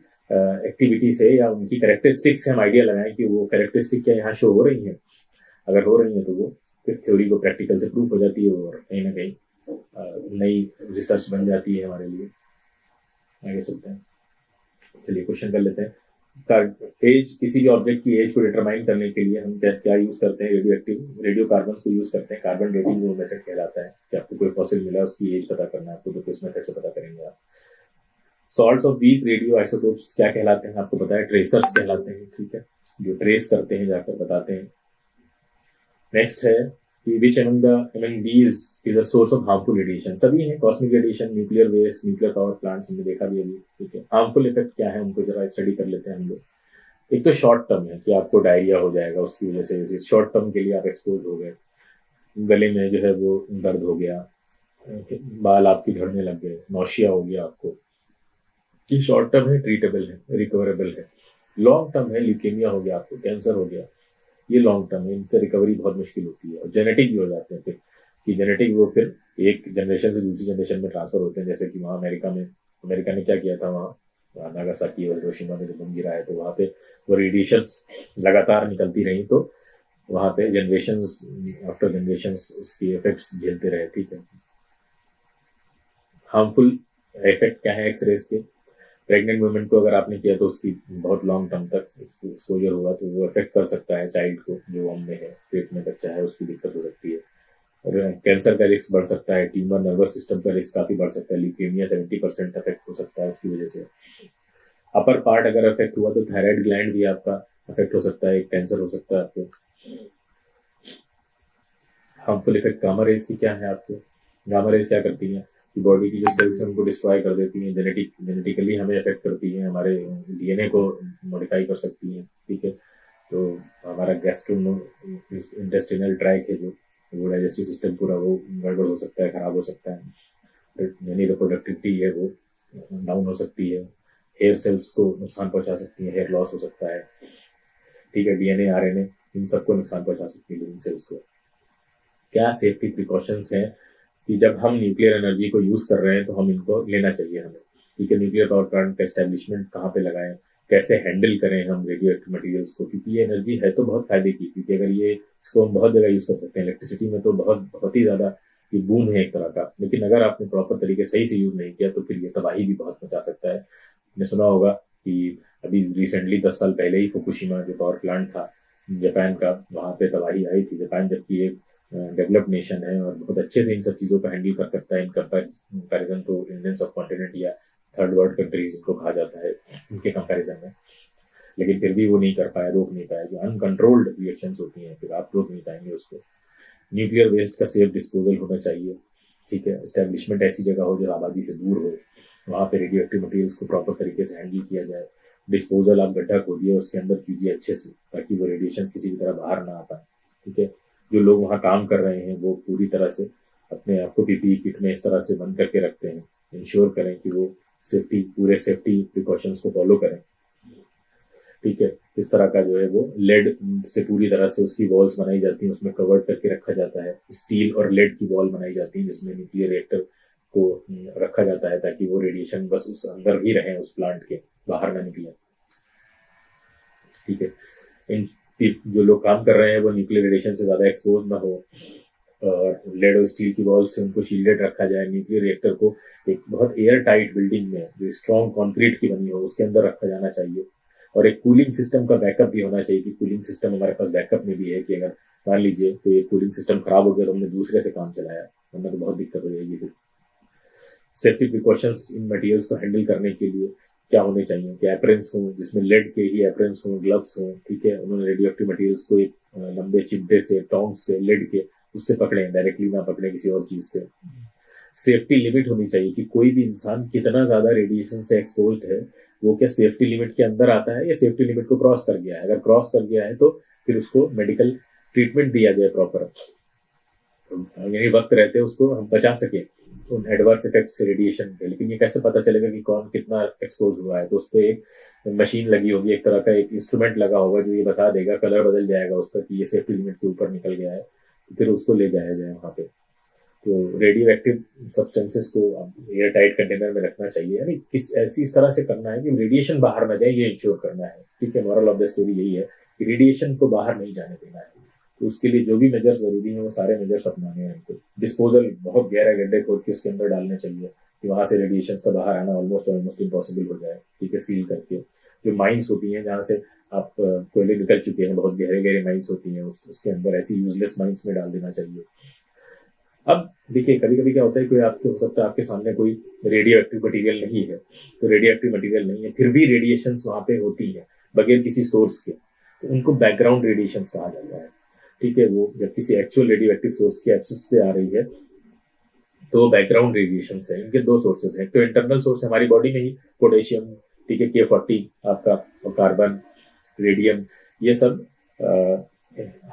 एक्टिविटी से या उनकी कैरेक्टरिस्टिक्स से हम आइडिया लगाएं कि वो कैरेक्टरिस्टिक क्या यहाँ शो हो रही है। अगर हो रही है तो वो फिर थ्योरी को प्रैक्टिकल से प्रूफ हो जाती है और कहीं ना कहीं नई रिसर्च बन जाती है हमारे लिए। आगे चलते हैं, चलिए क्वेश्चन कर लेते हैं। एज, किसी भी ऑब्जेक्ट की एज को डिटरमाइन करने के लिए हम क्या क्या यूज करते हैं? रेडियो कार्बन को यूज करते हैं। कार्बन डेटिंग वो मेथड कहलाता है कि आपको कोई फॉसिल मिला उसकी एज पता करना है आपको, तो किस मेथड से पता करेंगे आप। Salts of weak radio isotopes क्या कहलाते हैं? आपको पता है, ट्रेसर्स कहलाते हैं, ठीक है, जो ट्रेस करते हैं, जाकर बताते हैं। नेक्स्ट है कि विच among these is a source of harmful radiation? सभी हैं, cosmic radiation, nuclear waste, nuclear power plants, हमने देखा भी अभी, ठीक है। हार्मफुल इफेक्ट क्या है उनको जरा स्टडी कर लेते हैं हम लोग। एक तो शॉर्ट टर्म है कि आपको डायरिया हो जाएगा उसकी वजह से, शॉर्ट टर्म के लिए आप एक्सपोज हो गए, गले में जो है वो दर्द हो गया, बाल आपके झड़ने लग गए, नौशिया हो गया आपको, ये शॉर्ट टर्म है, ट्रीटेबल है, रिकवरेबल है। लॉन्ग टर्म है, ल्यूकेमिया हो गया आपको, कैंसर हो गया, ये लॉन्ग टर्म है, इनसे रिकवरी बहुत मुश्किल होती है और जेनेटिक भी हो जाते हैं फिर, कि जेनेटिक वो फिर एक जनरेशन से दूसरी जनरेशन में ट्रांसफर होते हैं। जैसे कि वहाँ अमेरिका ने क्या किया था, वहाँ नागासाकी और हिरोशिमा में जब बम गिरा है तो वहाँ पे वो रेडिएशंस लगातार निकलती रही, तो वहाँ पे जनरेशंस आफ्टर जनरेशंस उसकी इफेक्ट्स झेलते रहे, ठीक है। हार्मफुल इफेक्ट क्या है एक्सरेज के? प्रेग्नेंट वुमेन को अगर आपने किया तो उसकी बहुत लॉन्ग टर्म तक एक्सपोजर होगा, तो वो इफेक्ट कर सकता है चाइल्ड को, जो वॉम में है, पेट में बच्चा है, उसकी दिक्कत हो सकती है। और कैंसर का रिस्क बढ़ सकता है, ट्यूमर, नर्वस सिस्टम का रिस्क काफी बढ़ सकता है, ल्यूकेमिया 70% अफेक्ट हो सकता है उसकी वजह से। अपर पार्ट अगर अफेक्ट हुआ तो थायराइड ग्लैंड भी आपका अफेक्ट हो सकता है, कैंसर हो सकता है आपको। हार्मफुल इफेक्ट गामा रेज की क्या है आपको? गामा रेज क्या करती है कि बॉडी की जो सेल्स हैं उनको डिस्ट्रॉय कर देती हैं, जेनेटिकली हमें अफेक्ट करती हैं, हमारे डीएनए को मॉडिफाई कर सकती हैं, ठीक है। तो हमारा इंटेस्टिनल ट्रैक है जो, वो डाइजेस्टिव सिस्टम पूरा वो गड़बड़ हो सकता है, खराब हो सकता है, यानी रिप्रोडक्टिविटी है वो डाउन हो सकती है, हेयर सेल्स को नुकसान पहुंचा सकती है, हेयर लॉस हो सकता है, ठीक है, डीएनए, आरएनए, इन सबको नुकसान पहुंचा सकती है लिविंग सेल्स को। क्या सेफ्टी प्रिकॉशंस हैं कि जब हम न्यूक्लियर एनर्जी को यूज कर रहे हैं तो हम इनको लेना चाहिए हमें, ठीक है। न्यूक्लियर पावर प्लांट का एस्टेब्लिशमेंट कहाँ पे लगाएं, कैसे हैंडल करें हम रेडियो एक्टिव मटेरियल्स को, क्योंकि ये एनर्जी है तो बहुत फायदे की, क्योंकि अगर ये इसको हम बहुत जगह यूज कर सकते हैं, इलेक्ट्रिसिटी में तो बहुत ही ज्यादा ये बून है एक तरह का, लेकिन अगर आपने प्रॉपर तरीके सही से यूज नहीं किया तो फिर ये तबाही भी बहुत मचा सकता है। आपने सुना होगा कि अभी रिसेंटली 10 साल पहले ही फुकुशिमा जो पावर प्लांट था जापान का, वहां पे तबाही आई थी। जापान जबकि एक डेवलप्ड नेशन है और बहुत अच्छे से इन सब चीज़ों को हैंडल कर सकता है इन कंपैरिजन टू इंडियन सब कॉन्टिनेंट या थर्ड वर्ल्ड कंट्रीज इनको कहा जाता है उनके कंपैरिजन में, लेकिन फिर भी वो नहीं कर पाया, रोक नहीं पाया। जो अनकंट्रोल्ड रिएक्शंस होती हैं फिर आप रोक नहीं पाएंगे उसको। न्यूक्लियर वेस्ट का सेफ डिस्पोजल होना चाहिए, ठीक है। एस्टेब्लिशमेंट ऐसी जगह हो जो आबादी से दूर हो, वहाँ पे रेडियो एक्टिव मटेरियल्स को प्रॉपर तरीके से हैंडल किया जाए। डिस्पोजल आप गड्ढा खोदिए, उसके अंदर कीजिए अच्छे से, ताकि वो रेडिएशन किसी भी तरह बाहर ना आ पाए, ठीक है। जो लोग वहाँ काम कर रहे हैं वो पूरी तरह से अपने आप को पीपीई किट में इस तरह से बंद करके रखते हैं, इंश्योर करें कि वो पूरे सेफ्टी प्रिकॉशंस को फॉलो करें, ठीक है। इस तरह का जो है वो लेड से पूरी तरह से उसकी वॉल्स बनाई जाती हैं, उसमें कवर करके रखा जाता है। स्टील और लेड की वॉल बनाई जाती है जिसमें न्यूक्लियर रिएक्टर को रखा जाता है, ताकि वो रेडिएशन बस उस अंदर ही रहे, उस प्लांट के बाहर ना निकले, ठीक है। इन जो लोग काम कर रहे हैं वो न्यूक्लियर रेडिएशन से ज्यादा एक्सपोज ना हो, और लेड और स्टील की वॉल से उनको शील्डेड रखा जाए। न्यूक्लियर रिएक्टर को एक बहुत एयर टाइट बिल्डिंग में जो स्ट्रॉन्ग कंक्रीट की बनी हो उसके अंदर रखा जाना चाहिए, और एक कूलिंग सिस्टम का बैकअप भी होना चाहिए कि कूलिंग सिस्टम हमारे पास बैकअप में भी है कि अगर मान लीजिए तो ये कूलिंग सिस्टम खराब हो गया तो हमने दूसरे से काम चलाया, वरना तो बहुत दिक्कत हो जाएगी। फिर सेफ्टी प्रिकॉशंस इन मटेरियल्स को हैंडल करने के लिए क्या होने चाहिए कि एप्रेंस हो जिसमें लेड के ही एप्रेंस हो, ग्लव्स हो, ठीक है। उन्होंने रेडियो एक्टिव मटेरियल्स को एक लंबे चिमटे से, टोंग्स से, लेड के उससे पकड़े, डायरेक्टली ना पकड़े किसी और चीज से। सेफ्टी लिमिट होनी चाहिए कि कोई भी इंसान कितना ज्यादा रेडिएशन से एक्सपोज्ड है, वो क्या सेफ्टी लिमिट के अंदर आता है या सेफ्टी लिमिट को क्रॉस कर गया है। अगर क्रॉस कर गया है तो फिर उसको मेडिकल ट्रीटमेंट दिया जाए प्रॉपर, यानी वक्त रहते उसको हम बचा सके उन एडवर्स इफेक्ट से रेडिएशन पे। लेकिन ये कैसे पता चलेगा कि कौन कितना एक्सपोज हुआ है? तो उस पर एक मशीन लगी होगी, एक तरह का एक इंस्ट्रूमेंट लगा होगा जो ये बता देगा, कलर बदल जाएगा उसका कि ये सेफ्टी लिमिट के ऊपर निकल गया है, फिर उसको ले जाया जाए वहाँ पे। तो रेडियो एक्टिव सब्सटेंसेस को एयर टाइट कंटेनर में रखना चाहिए, यानी इस तरह से करना है कि रेडिएशन बाहर ना जाए, ये इंश्योर करना है, ठीक है। मॉरल ऑफ द स्टोरी यही है कि रेडिएशन को बाहर नहीं जाने देना है, तो उसके लिए जो भी मेजर्स जरूरी है वो सारे मेजर्स अपनाने हैं हमको। डिस्पोजल बहुत गहरा गड्ढे खोद के उसके अंदर डालने चाहिए कि वहां से रेडिएशन का बाहर आना ऑलमोस्ट इम्पॉसिबल हो जाए, ठीक है, सील करके। जो माइंस होती हैं जहाँ से आप कोयले निकल चुके हैं, बहुत गहरे गहरे माइंस होती हैं, उसके अंदर ऐसी यूजलेस माइंस में डाल देना चाहिए। अब देखिए कभी कभी क्या होता है, कोई आपके हो सकता है आपके सामने कोई रेडियो एक्टिव मटीरियल नहीं है, तो रेडियो एक्टिव मटीरियल नहीं है फिर भी रेडिएशन वहां पे होती है बगैर किसी सोर्स के, तो उनको बैकग्राउंड रेडिएशन कहा जाता है, ठीक है। वो जब किसी एक्चुअल रेडियो एक्टिव सोर्स की एब्सेंस पे आ रही है तो बैकग्राउंड रेडिएशन है। इनके दो सोर्सेज हैं, तो इंटरनल सोर्स हमारी बॉडी में ही पोटेशियम, ठीक है, K40 आपका, और कार्बन, रेडियम, ये सब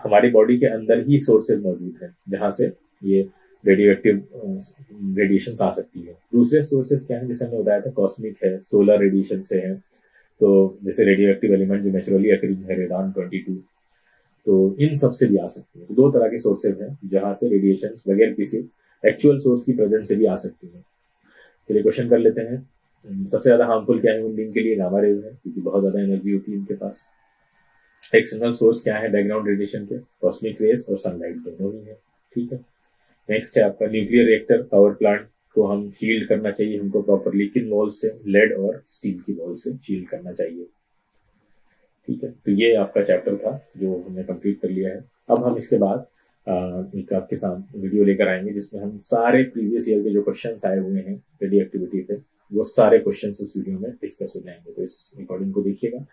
हमारी बॉडी के अंदर ही सोर्सेज मौजूद हैं जहां से ये रेडियो एक्टिव रेडिएशन आ सकती है। दूसरे सोर्सेज क्या है, जैसे हमने बताया था कॉस्मिक है, सोलर रेडिएशन से है, तो जैसे रेडियो एक्टिव एलिमेंट जो नेचुरली अकरिंग है रेडॉन-22, तो इन सब से भी आ सकती है। तो दो तरह के सोर्सेज हैं जहां से रेडिएशन बगैर किसी एक्चुअल सोर्स की प्रेजेंस से भी आ सकती है। चलिए क्वेश्चन कर लेते हैं। सबसे ज्यादा हार्मफुल क्या है ह्यूमन बीइंग के लिए? गामा रेज है, क्योंकि बहुत ज्यादा एनर्जी होती है इनके पास। एक्सटर्नल सोर्स क्या है बैकग्राउंड रेडिएशन के? कॉस्मिक रेज और सनलाइट दोनों ही है, ठीक है। नेक्स्ट है आपका न्यूक्लियर रिएक्टर पावर प्लांट को हम शील्ड करना चाहिए हमको प्रॉपरली, किन वॉल से? लेड और स्टील की वॉल से शील्ड करना चाहिए, ठीक है। तो ये आपका चैप्टर था जो हमने कंप्लीट कर लिया है। अब हम इसके बाद एक आपके सामने वीडियो लेकर आएंगे जिसमें हम सारे प्रीवियस ईयर के जो क्वेश्चंस आए हुए हैं रेडियो एक्टिविटी पे, वो सारे क्वेश्चंस उस वीडियो में डिस्कस हो जाएंगे। तो इस रिकॉर्डिंग को देखिएगा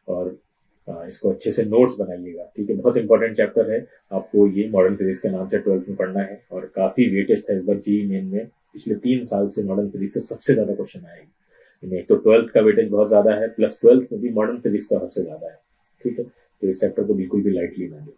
और इसको अच्छे से नोट्स बनाइएगा, ठीक है। बहुत इंपॉर्टेंट चैप्टर है, आपको ये मॉडर्न फिजिक्स के नाम से 12th में पढ़ना है और काफी वेटेज था इस बार जी मेन में। पिछले 3 साल से मॉडर्न फिजिक्स से सबसे ज्यादा क्वेश्चन आएंगे। एक तो 12th का वेटेज बहुत ज्यादा है, प्लस 12th में भी मॉडर्न फिजिक्स का सबसे ज्यादा है, ठीक है। तो इस चैप्टर को बिल्कुल भी लाइटली ना लें।